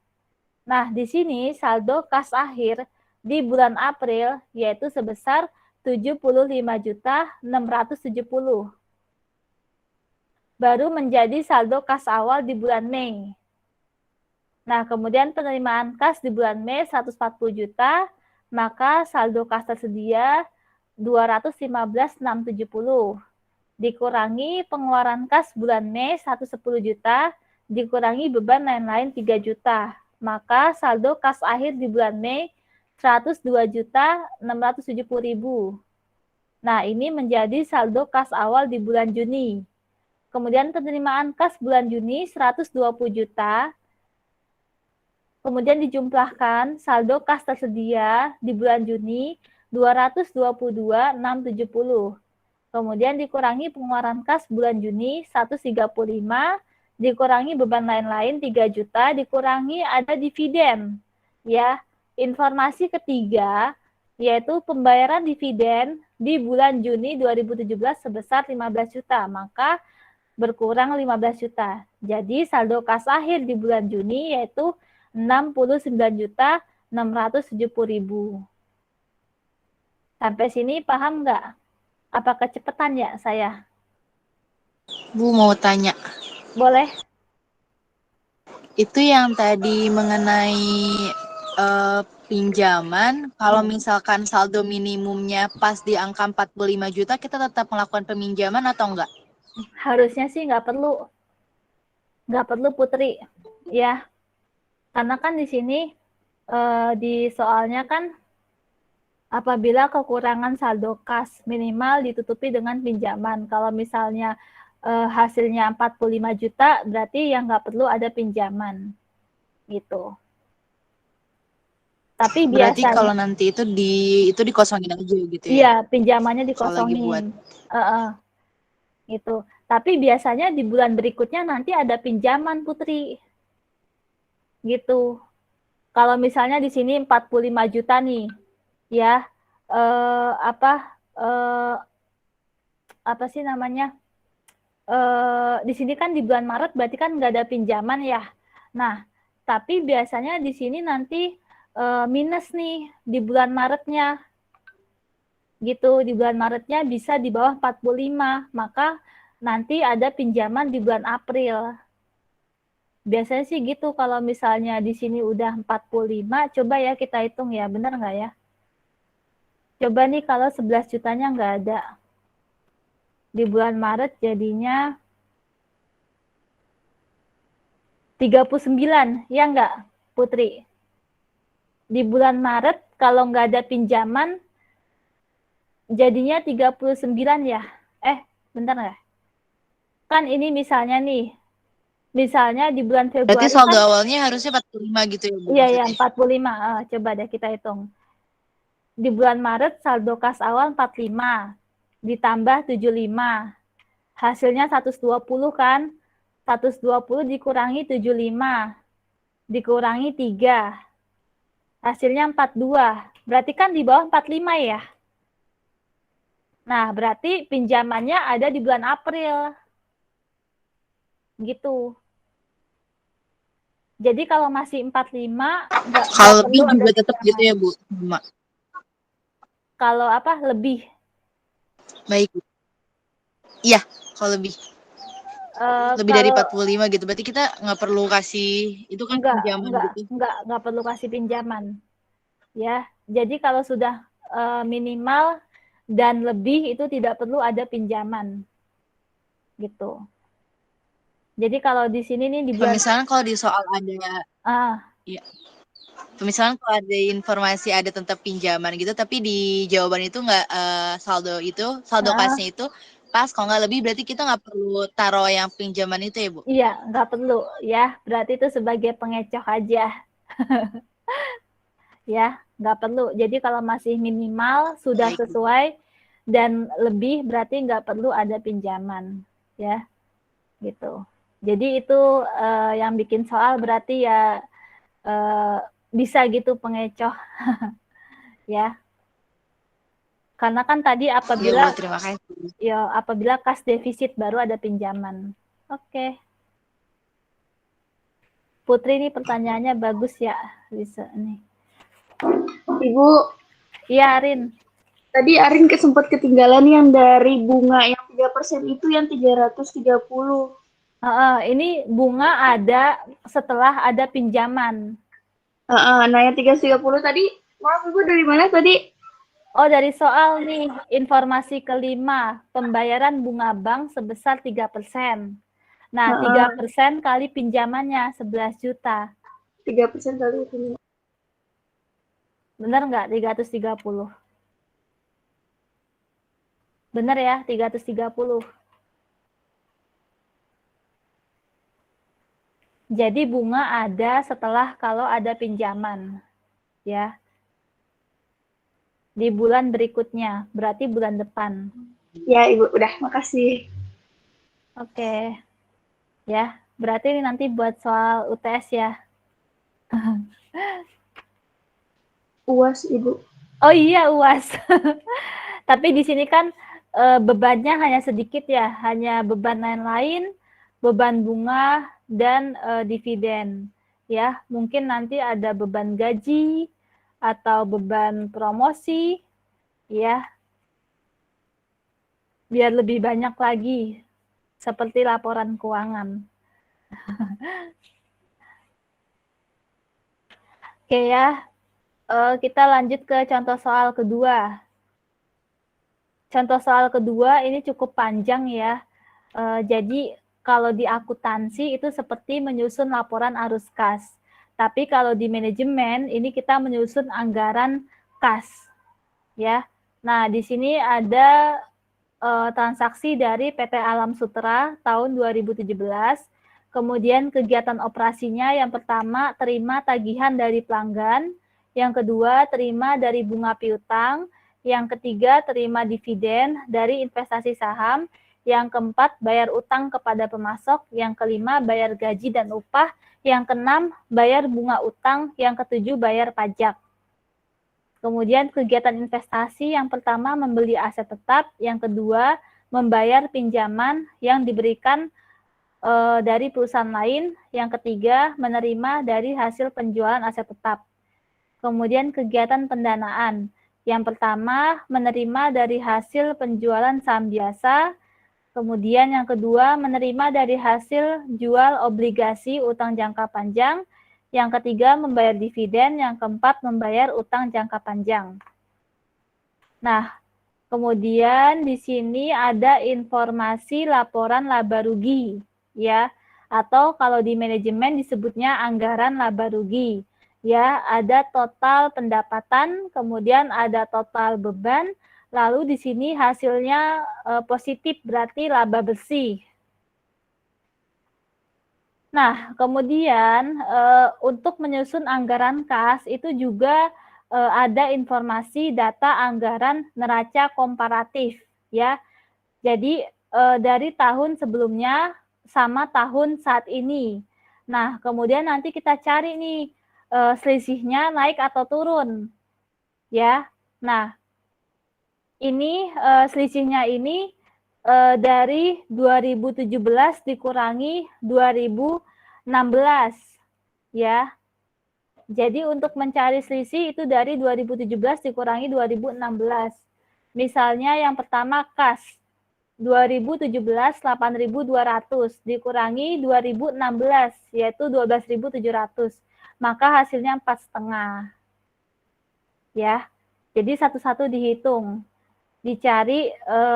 Nah, di sini saldo kas akhir di bulan April yaitu sebesar 75.670. Baru menjadi saldo kas awal di bulan Mei. Nah, kemudian penerimaan kas di bulan Mei 140 juta, maka saldo kas tersedia 215.670. Dikurangi pengeluaran kas bulan Mei 110 juta, dikurangi beban lain-lain 3 juta. Maka saldo kas akhir di bulan Mei 102.670.000. Nah, ini menjadi saldo kas awal di bulan Juni. Kemudian penerimaan kas bulan Juni 120 juta. Kemudian dijumlahkan saldo kas tersedia di bulan Juni 222.670. Kemudian dikurangi pengeluaran kas bulan Juni 135, dikurangi beban lain-lain 3 juta, dikurangi ada dividen. Ya, informasi ketiga yaitu pembayaran dividen di bulan Juni 2017 sebesar 15 juta, maka berkurang 15 juta. Jadi saldo kas akhir di bulan Juni yaitu 69.670.000. Sampai sini paham nggak? Apa kecepatan ya saya? Bu mau tanya, Boleh? itu yang tadi mengenai pinjaman, kalau misalkan saldo minimumnya pas di angka 45 juta, kita tetap melakukan peminjaman atau enggak? Harusnya sih nggak perlu Putri, ya. Karena kan di sini di soalnya kan apabila kekurangan saldo kas minimal ditutupi dengan pinjaman. Kalau misalnya hasilnya 45 juta, berarti yang nggak perlu ada pinjaman, gitu. Tapi Berarti biasanya kalau nanti itu dikosongin aja gitu ya? iya, pinjamannya Kalau lagi buat. dikosongin. Gitu. Tapi biasanya di bulan berikutnya nanti ada pinjaman, Putri. Gitu. Kalau misalnya di sini 45 juta nih, ya, apa sih namanya? Di sini kan di bulan Maret berarti kan nggak ada pinjaman ya. Nah, tapi biasanya di sini nanti minus nih di bulan Maretnya. Gitu, di bulan Maretnya bisa di bawah 45, maka nanti ada pinjaman di bulan April. Biasanya sih gitu, kalau misalnya di sini udah 45, coba ya kita hitung ya, benar nggak ya? Coba nih kalau 11 jutanya nggak ada. Di bulan Maret jadinya 39, ya nggak, Putri? Di bulan Maret kalau nggak ada pinjaman, jadinya 39 ya? Bentar nggak? Kan ini misalnya nih, misalnya di bulan Februari. Berarti saldo awalnya harusnya 45 gitu ya, Bu? Iya, 45. Coba deh kita hitung. Di bulan Maret saldo kas awal 45, ditambah 75. Hasilnya 120 kan? 120 dikurangi 75, dikurangi 3. Hasilnya 42. Berarti kan di bawah 45 ya? Nah, berarti pinjamannya ada di bulan April. Gitu. Jadi kalau masih 45 nggak Kalau lebih perlu ada juga tetap gitu pinjaman. ya, Bu? Sama. Kalau apa lebih? Baik. Iya, kalau lebih. Lebih dari Kalau 45 gitu. Berarti kita nggak perlu kasih, itu kan pinjaman gitu. nggak perlu kasih pinjaman. Ya, jadi kalau sudah minimal dan lebih itu tidak perlu ada pinjaman. Gitu. Jadi kalau di sini nih di bulan Misalnya kalau di soal ada, ya, misalnya kalau ada informasi ada tentang pinjaman gitu, tapi di jawaban itu nggak saldo kasnya itu pas, kalau nggak lebih berarti kita nggak perlu taruh yang pinjaman itu ya, Bu? iya, nggak perlu ya. Berarti itu sebagai pengecoh aja. Ya, nggak perlu. Jadi kalau masih minimal sudah Baik, Bu. sesuai dan lebih berarti nggak perlu ada pinjaman, ya, gitu. Jadi itu yang bikin soal berarti ya bisa gitu pengecoh, ya. Karena kan tadi apabila Ya, Bu, terima kasih. ya apabila kas defisit baru ada pinjaman. Oke. Putri ini pertanyaannya bagus ya, bisa nih. Ibu, Iya, Arin. tadi Arin sempat ketinggalan yang dari bunga yang 3% itu yang 330. Ini bunga ada setelah ada pinjaman. Nah, yang 330 tadi, maaf Ibu dari mana tadi? Oh, dari soal nih, informasi kelima, pembayaran bunga bank sebesar 3%. Nah, 3% kali pinjamannya 11 juta. 3% kali itu. Benar nggak 330? Benar ya, 330. Jadi bunga ada setelah kalau ada pinjaman. Ya. Di bulan berikutnya, berarti bulan depan. Ya, Ibu, udah, makasih. Oke. Ya, berarti ini nanti buat soal UTS ya. UAS, Ibu. Oh iya, UAS. Tapi di sini kan bebannya hanya sedikit ya, hanya beban lain-lain, beban bunga, dan dividen. Ya, mungkin nanti ada beban gaji atau beban promosi, ya, biar lebih banyak lagi, seperti laporan keuangan. Oke ya, kita lanjut ke contoh soal kedua. Contoh soal kedua ini cukup panjang ya. Jadi kalau di akuntansi itu seperti menyusun laporan arus kas. Tapi kalau di manajemen ini kita menyusun anggaran kas. Ya. Nah, di sini ada transaksi dari PT Alam Sutera tahun 2017. Kemudian kegiatan operasinya yang pertama terima tagihan dari pelanggan, yang kedua terima dari bunga piutang, yang ketiga terima dividen dari investasi saham, yang keempat bayar utang kepada pemasok, yang kelima bayar gaji dan upah, yang keenam bayar bunga utang, yang ketujuh bayar pajak. Kemudian kegiatan investasi yang pertama membeli aset tetap, yang kedua membayar pinjaman yang diberikan dari perusahaan lain, yang ketiga menerima dari hasil penjualan aset tetap. Kemudian kegiatan pendanaan, yang pertama menerima dari hasil penjualan saham biasa, kemudian yang kedua menerima dari hasil jual obligasi utang jangka panjang, yang ketiga membayar dividen, yang keempat membayar utang jangka panjang. Nah, kemudian di sini ada informasi laporan laba rugi, ya, atau kalau di manajemen disebutnya anggaran laba rugi. Ya, ada total pendapatan, kemudian ada total beban, lalu di sini hasilnya positif, berarti laba bersih. Nah, kemudian untuk menyusun anggaran kas itu juga ada informasi data anggaran neraca komparatif, ya. Jadi dari tahun sebelumnya sama tahun saat ini. Nah, kemudian nanti kita cari nih selisihnya naik atau turun, ya. Nah, ini selisihnya ini dari 2017 dikurangi 2016, ya. Jadi untuk mencari selisih itu dari 2017 dikurangi 2016. Misalnya yang pertama kas 2017 8.200 dikurangi 2016 yaitu 12.700. Maka hasilnya 4,5. Ya. Jadi satu-satu dihitung. Dicari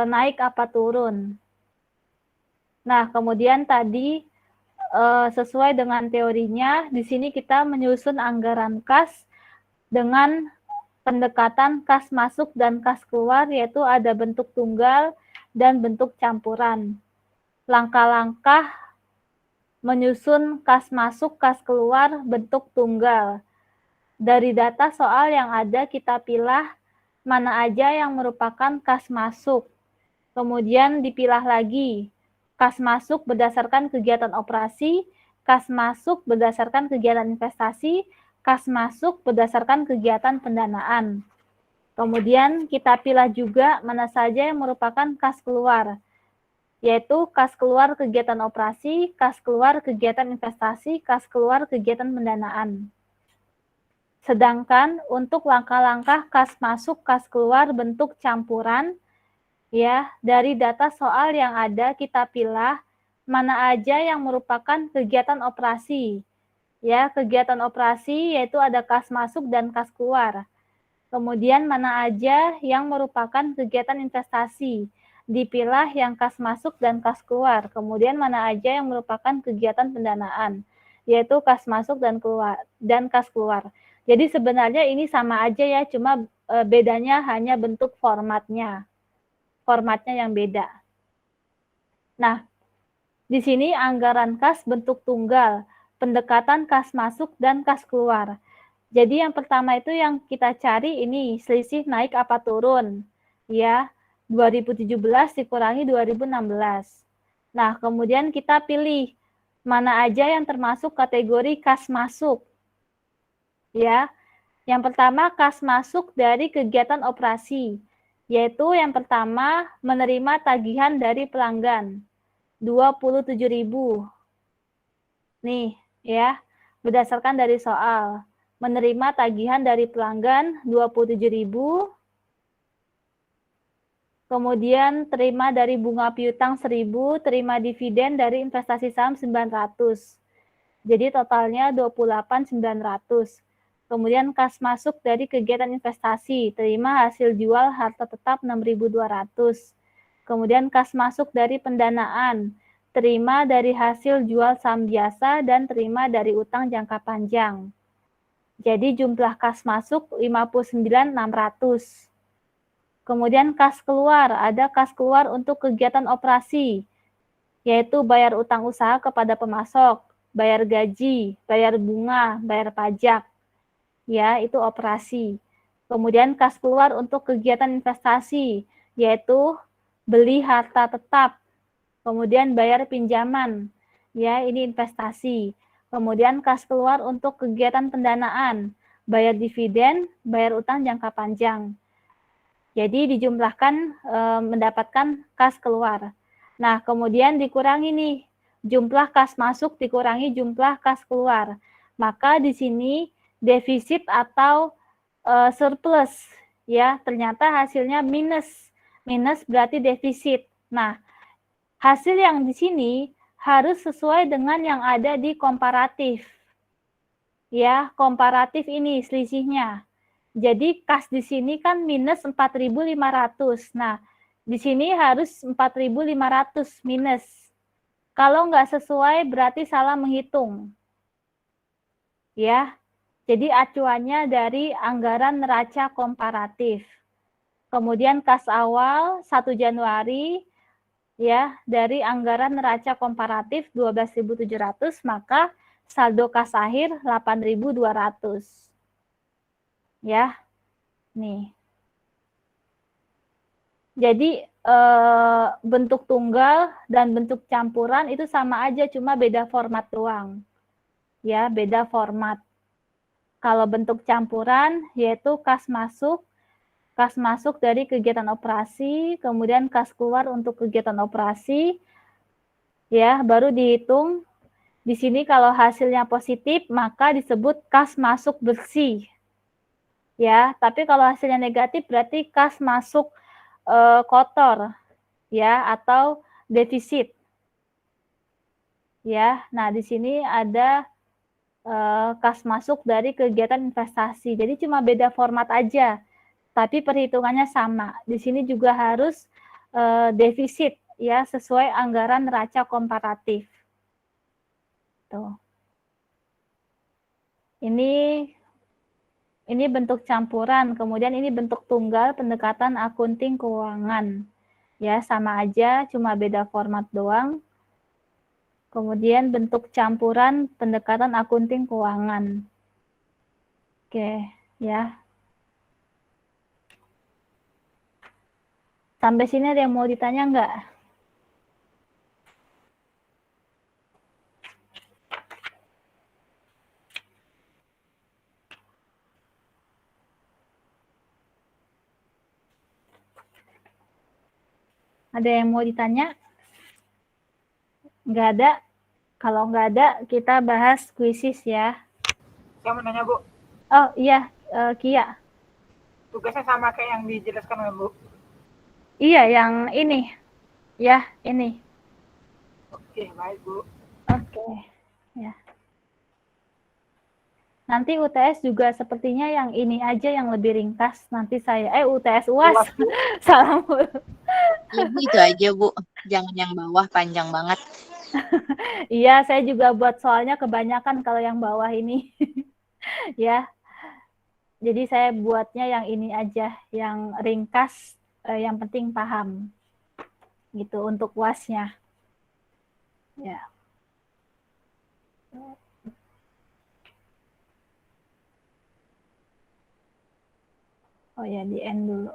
naik apa turun. Nah, kemudian tadi sesuai dengan teorinya, di sini kita menyusun anggaran kas dengan pendekatan kas masuk dan kas keluar, yaitu ada bentuk tunggal dan bentuk campuran. Langkah-langkah menyusun kas masuk, kas keluar, bentuk tunggal. Dari data soal yang ada, kita pilih mana aja yang merupakan kas masuk. Kemudian dipilah lagi. Kas masuk berdasarkan kegiatan operasi, kas masuk berdasarkan kegiatan investasi, kas masuk berdasarkan kegiatan pendanaan. Kemudian kita pilih juga mana saja yang merupakan kas keluar, yaitu kas keluar kegiatan operasi, kas keluar kegiatan investasi, kas keluar kegiatan pendanaan. Sedangkan untuk langkah-langkah kas masuk, kas keluar bentuk campuran, ya, dari data soal yang ada kita pilih mana aja yang merupakan kegiatan operasi. Ya, kegiatan operasi yaitu ada kas masuk dan kas keluar. Kemudian mana aja yang merupakan kegiatan investasi. Dipilah yang kas masuk dan kas keluar. Kemudian mana aja yang merupakan kegiatan pendanaan, yaitu kas masuk dan kas keluar. Jadi sebenarnya ini sama aja ya, cuma bedanya hanya bentuk formatnya. Formatnya yang beda. Nah, di sini anggaran kas bentuk tunggal, pendekatan kas masuk dan kas keluar. Jadi yang pertama itu yang kita cari ini selisih naik apa turun, ya, 2017 dikurangi 2016. Nah, kemudian kita pilih mana aja yang termasuk kategori kas masuk. Ya, yang pertama kas masuk dari kegiatan operasi, yaitu yang pertama menerima tagihan dari pelanggan 27.000. Nih, ya, berdasarkan dari soal, menerima tagihan dari pelanggan 27.000. Kemudian terima dari bunga piutang 1.000, terima dividen dari investasi saham 900. Jadi totalnya 28.900. Kemudian kas masuk dari kegiatan investasi, terima hasil jual harta tetap 6.200. Kemudian kas masuk dari pendanaan, terima dari hasil jual saham biasa dan terima dari utang jangka panjang. Jadi jumlah kas masuk 59.600. Kemudian kas keluar, ada kas keluar untuk kegiatan operasi, yaitu bayar utang usaha kepada pemasok, bayar gaji, bayar bunga, bayar pajak. Ya, itu operasi. Kemudian kas keluar untuk kegiatan investasi, yaitu beli harta tetap, kemudian bayar pinjaman, ya, ini investasi. Kemudian kas keluar untuk kegiatan pendanaan, bayar dividen, bayar utang jangka panjang. Jadi dijumlahkan mendapatkan kas keluar. Nah, kemudian dikurangi nih, jumlah kas masuk dikurangi jumlah kas keluar. Maka di sini defisit atau surplus, ya, ternyata hasilnya minus. Minus berarti defisit. Nah, hasil yang di sini harus sesuai dengan yang ada di komparatif. Ya, komparatif ini selisihnya. Jadi kas di sini kan minus 4.500. Nah, di sini harus 4.500 minus. Kalau nggak sesuai berarti salah menghitung. Ya, jadi acuannya dari anggaran neraca komparatif. Kemudian kas awal 1 Januari, ya, dari anggaran neraca komparatif 12.700, maka saldo kas akhir 8.200. Ya, nih. Jadi bentuk tunggal dan bentuk campuran itu sama aja, cuma beda format doang. Ya, beda format. Kalau bentuk campuran yaitu kas masuk dari kegiatan operasi, kemudian kas keluar untuk kegiatan operasi, ya, baru dihitung Di sini kalau hasilnya positif, maka disebut kas masuk bersih. Ya, tapi kalau hasilnya negatif berarti kas masuk kotor, ya, atau defisit. Ya, nah di sini ada kas masuk dari kegiatan investasi. Jadi cuma beda format aja, tapi perhitungannya sama. Di sini juga harus defisit, ya, sesuai anggaran neraca komparatif. Tuh. Ini bentuk campuran, kemudian ini bentuk tunggal pendekatan akunting keuangan. Ya, sama aja, cuma beda format doang. Kemudian bentuk campuran pendekatan akunting keuangan. Oke, ya. Sampai sini ada yang mau ditanya nggak? Ada yang mau ditanya? Nggak ada? Kalau nggak ada, kita bahas kuisis ya. Saya mau nanya, Bu. Oh iya, Kia. Tugasnya sama kayak yang dijelaskan oleh Bu. Iya, yang ini. Ya, ini. Oke, baik, Bu. Oke, ya. Nanti UTS juga sepertinya yang ini aja yang lebih ringkas. Nanti saya, UTS UAS. Salam. Ibu itu aja, Bu. Jangan yang bawah, panjang banget. Iya, saya juga buat soalnya kebanyakan kalau yang bawah ini. Ya. Jadi saya buatnya yang ini aja, yang ringkas, yang penting paham. Gitu untuk UAS-nya. Ya. Oh ya, di end dulu.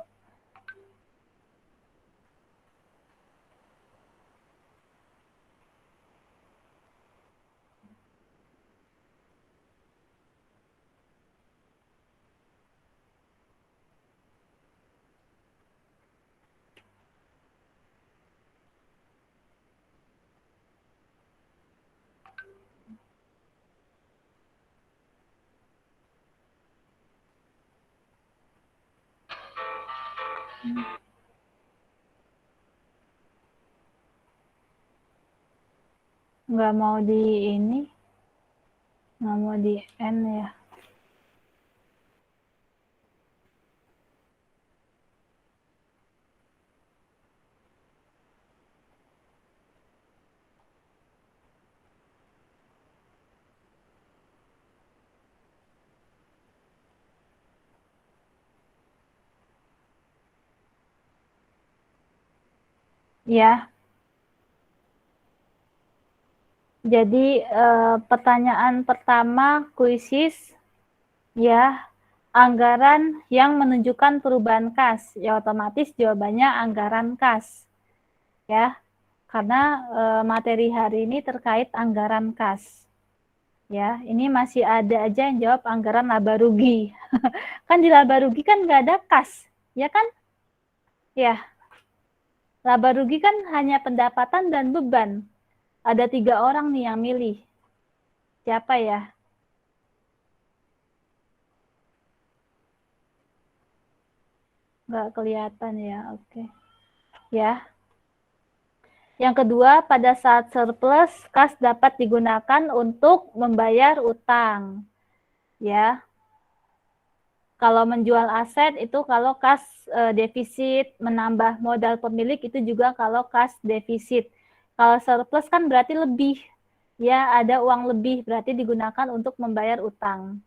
Nggak mau di ini, nggak mau di end ya. Ya. Jadi pertanyaan pertama kuisis, ya, anggaran yang menunjukkan perubahan kas, ya otomatis jawabannya anggaran kas, ya, karena materi hari ini terkait anggaran kas, ya. Ini masih ada aja yang jawab anggaran laba rugi, kan di laba rugi kan nggak ada kas, ya kan, ya. Laba rugi kan hanya pendapatan dan beban. Ada 3 orang nih yang milih. Siapa ya? Nggak kelihatan ya, oke. Ya. Yang kedua, pada saat surplus, kas dapat digunakan untuk membayar utang. Ya. Kalau menjual aset itu kalau kas defisit, menambah modal pemilik itu juga kalau kas defisit. Kalau surplus kan berarti lebih, ya ada uang lebih, berarti digunakan untuk membayar utang.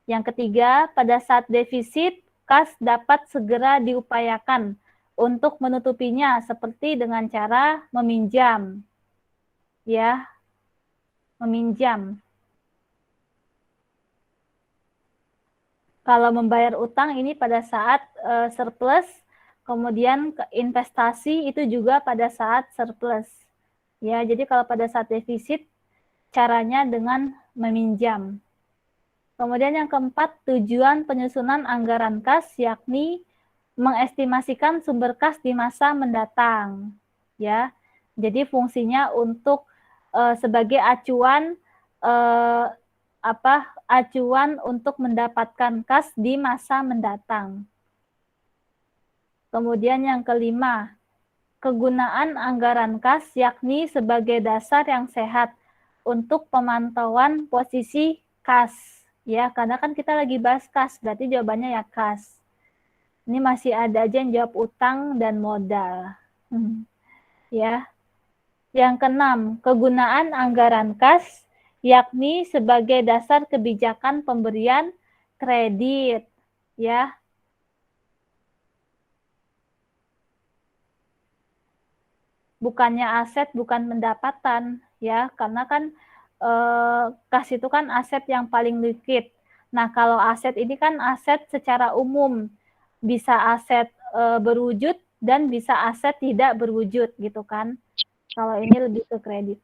Yang ketiga, pada saat defisit, kas dapat segera diupayakan untuk menutupinya seperti dengan cara meminjam. Ya, meminjam. Kalau membayar utang ini pada saat surplus, kemudian investasi itu juga pada saat surplus. Ya, jadi kalau pada saat defisit, caranya dengan meminjam. Kemudian yang keempat, tujuan penyusunan anggaran kas, yakni mengestimasikan sumber kas di masa mendatang. Ya, jadi fungsinya untuk sebagai acuan acuan untuk mendapatkan kas di masa mendatang. Kemudian yang kelima, kegunaan anggaran kas yakni sebagai dasar yang sehat untuk pemantauan posisi kas. Ya, karena kan kita lagi bahas kas, berarti jawabannya ya kas. Ini masih ada aja yang jawab utang dan modal. Ya. Yang keenam, kegunaan anggaran kas yakni sebagai dasar kebijakan pemberian kredit. Ya. Bukannya aset, bukan pendapatan, ya, karena kan kas itu kan aset yang paling liquid. Nah, kalau aset ini kan aset secara umum, bisa aset berwujud dan bisa aset tidak berwujud, gitu kan. Kalau ini lebih ke kredit.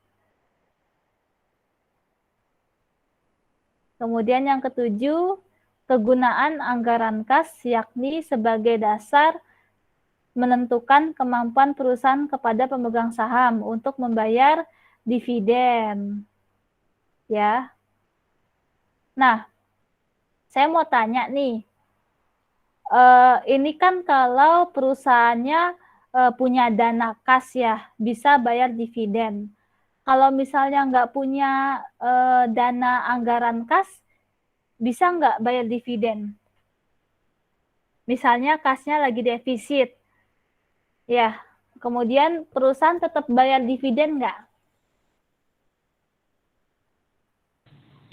Kemudian yang ketujuh, kegunaan anggaran kas yakni sebagai dasar menentukan kemampuan perusahaan kepada pemegang saham untuk membayar dividen. Ya. Nah, saya mau tanya nih, ini kan kalau perusahaannya punya dana kas ya, bisa bayar dividen. Kalau misalnya nggak punya dana anggaran kas, bisa nggak bayar dividen? Misalnya kasnya lagi defisit. Ya, kemudian perusahaan tetap bayar dividen nggak?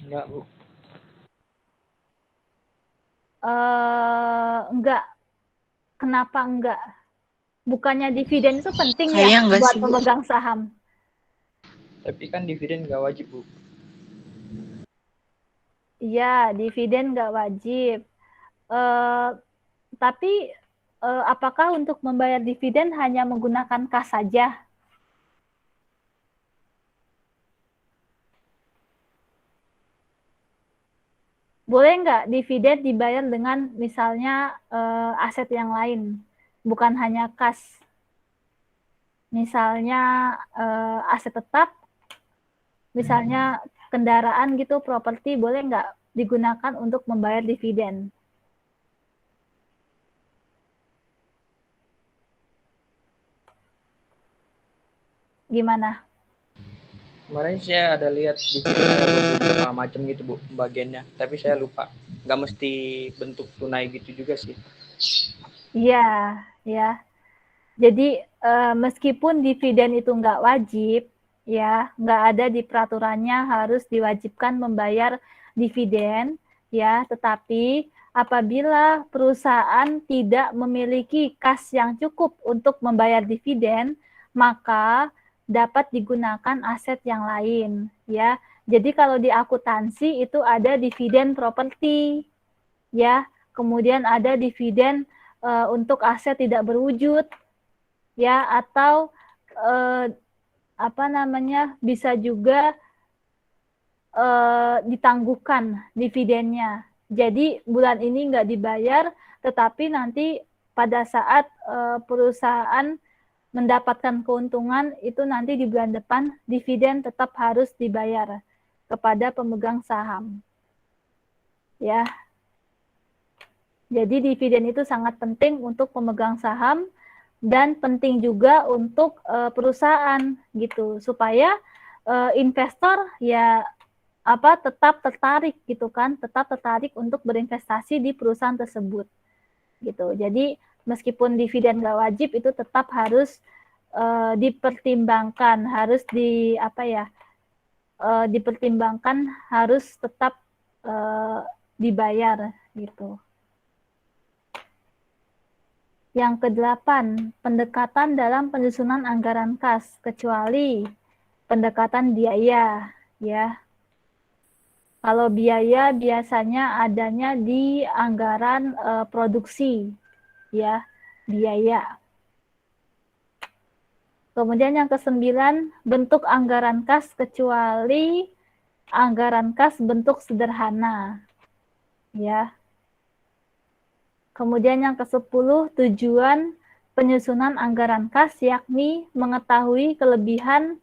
Enggak, Bu. Enggak. Kenapa enggak? Bukannya dividen itu penting Kayaknya ya enggak buat sih, Bu. pemegang saham? Tapi kan dividen nggak wajib, Bu. Iya, dividen nggak wajib. Tapi apakah untuk membayar dividen hanya menggunakan kas saja? Boleh nggak dividen dibayar dengan misalnya aset yang lain, bukan hanya kas? Misalnya aset tetap, misalnya kendaraan gitu, properti, boleh nggak digunakan untuk membayar dividen? Gimana? Kemarin saya ada lihat dividen ada beberapa macam gitu, Bu, bagiannya. Tapi saya lupa. Nggak mesti bentuk tunai gitu juga sih. Iya, ya. Jadi meskipun dividen itu nggak wajib, ya, nggak ada di peraturannya harus diwajibkan membayar dividen, ya, tetapi apabila perusahaan tidak memiliki kas yang cukup untuk membayar dividen, maka dapat digunakan aset yang lain, ya. Jadi kalau di akuntansi itu ada dividen properti, ya, kemudian ada dividen untuk aset tidak berwujud, ya, atau bisa juga ditangguhkan dividennya. Jadi bulan ini nggak dibayar, tetapi nanti pada saat perusahaan mendapatkan keuntungan itu nanti di bulan depan dividen tetap harus dibayar kepada pemegang saham. Ya. Jadi dividen itu sangat penting untuk pemegang saham dan penting juga untuk perusahaan gitu, supaya investor ya tetap tertarik gitu kan, tetap tertarik untuk berinvestasi di perusahaan tersebut gitu. Jadi meskipun dividen nggak wajib, itu tetap harus dipertimbangkan, harus dipertimbangkan, harus tetap dibayar gitu. Yang kedelapan, pendekatan dalam penyusunan anggaran kas, kecuali pendekatan biaya, ya. Kalau biaya biasanya adanya di anggaran produksi, ya, biaya. Kemudian yang kesembilan, bentuk anggaran kas kecuali anggaran kas bentuk sederhana, ya. Kemudian yang ke-10, tujuan penyusunan anggaran kas yakni mengetahui kelebihan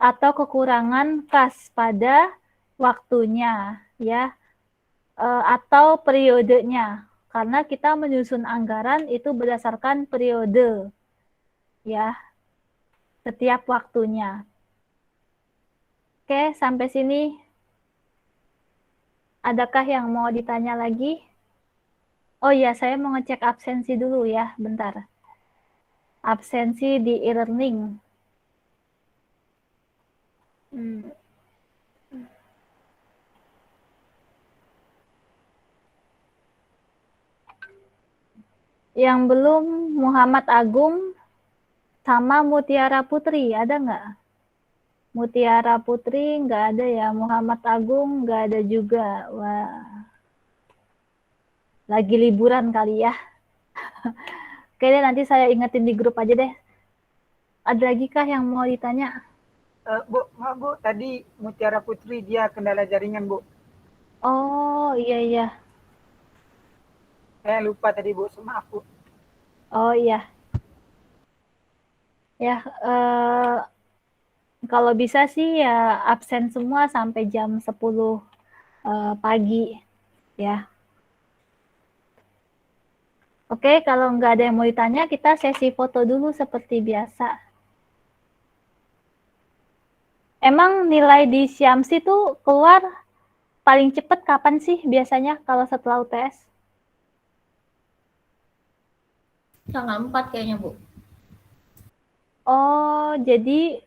atau kekurangan kas pada waktunya, ya, atau periodenya. Karena kita menyusun anggaran itu berdasarkan periode, ya, setiap waktunya. Oke, sampai sini. Adakah yang mau ditanya lagi? Oh iya, saya mau ngecek absensi dulu ya, bentar. Absensi di e-learning. Yang belum Muhammad Agung sama Mutiara Putri, ada nggak? Mutiara Putri nggak ada ya, Muhammad Agung nggak ada juga. Wah, lagi liburan kali ya. Oke deh, nanti saya ingetin di grup aja deh. Ada lagi kah yang mau ditanya? Bu, maaf Bu, tadi Mutiara Putri dia kendala jaringan Bu. Oh iya. Saya lupa tadi Bu, maaf Bu. Oh iya. Ya, kalau bisa sih ya absen semua sampai jam 10 pagi ya. Oke, kalau nggak ada yang mau ditanya, kita sesi foto dulu seperti biasa. Emang nilai di Syamsi tuh keluar paling cepat kapan sih biasanya kalau setelah UTS? Tanggal 4 kayaknya, Bu. Oh, jadi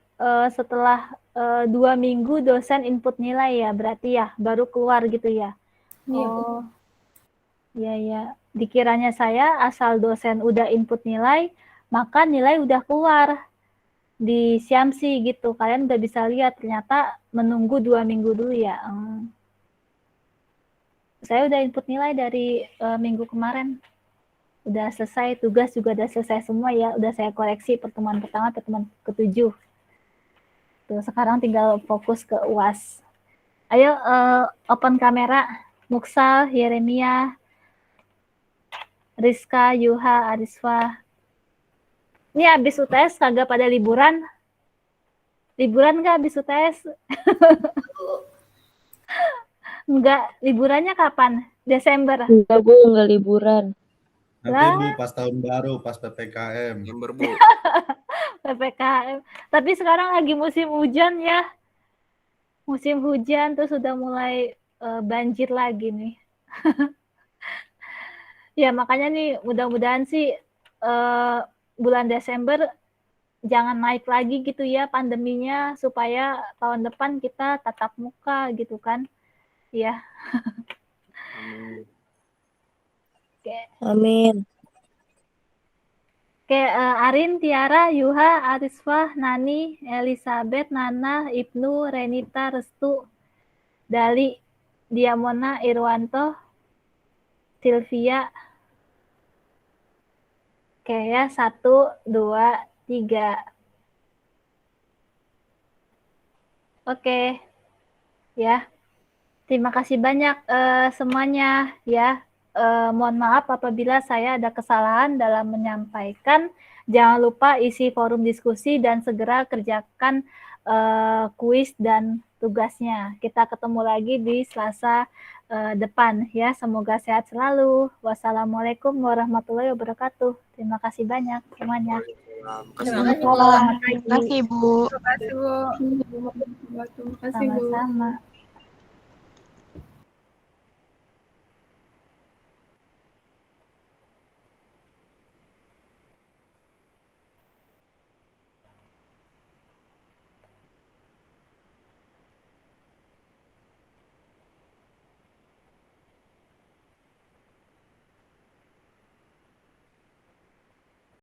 setelah 2 minggu dosen input nilai ya, berarti ya, baru keluar gitu ya? Iya, Bu. Oh, iya. Dikiranya saya asal dosen udah input nilai, maka nilai udah keluar di Syamsi gitu. Kalian udah bisa lihat, ternyata menunggu 2 minggu dulu ya. Saya udah input nilai dari minggu kemarin. Udah selesai, tugas juga udah selesai semua ya. Udah saya koreksi pertemuan pertama, pertemuan ke-7. Tuh, sekarang tinggal fokus ke UAS. Ayo, open kamera. Muksal, Yeremia, Rizka, Yuha, Arisfa. Ini habis UTS kagak pada liburan? Liburan nggak habis UTS? Enggak, liburannya kapan? Desember? Enggak Bu, enggak liburan. Nanti Bu, pas tahun baru, pas PPKM. Bu. PPKM. Tapi sekarang lagi musim hujan ya. Musim hujan terus sudah mulai banjir lagi nih. Ya makanya nih mudah-mudahan sih bulan Desember jangan naik lagi gitu ya pandeminya, supaya tahun depan kita tatap muka gitu kan. Ya. Amin. Oke, Arin, Tiara, Yuha, Arisfah, Nani, Elizabeth, Nana, Ibnu, Renita, Restu, Dali, Diamona, Irwanto, Sylvia. Oke ya, 1, 2, 3. Oke, ya. Terima kasih banyak semuanya ya. Mohon maaf apabila saya ada kesalahan dalam menyampaikan. Jangan lupa isi forum diskusi dan segera kerjakan kuis dan tugasnya. Kita ketemu lagi di Selasa depan ya. Semoga sehat selalu. Wassalamualaikum warahmatullahi wabarakatuh. Terima kasih banyak semuanya. Terima kasih, Bu. Terima kasih Bu. Terima kasih Bu. Sama-sama.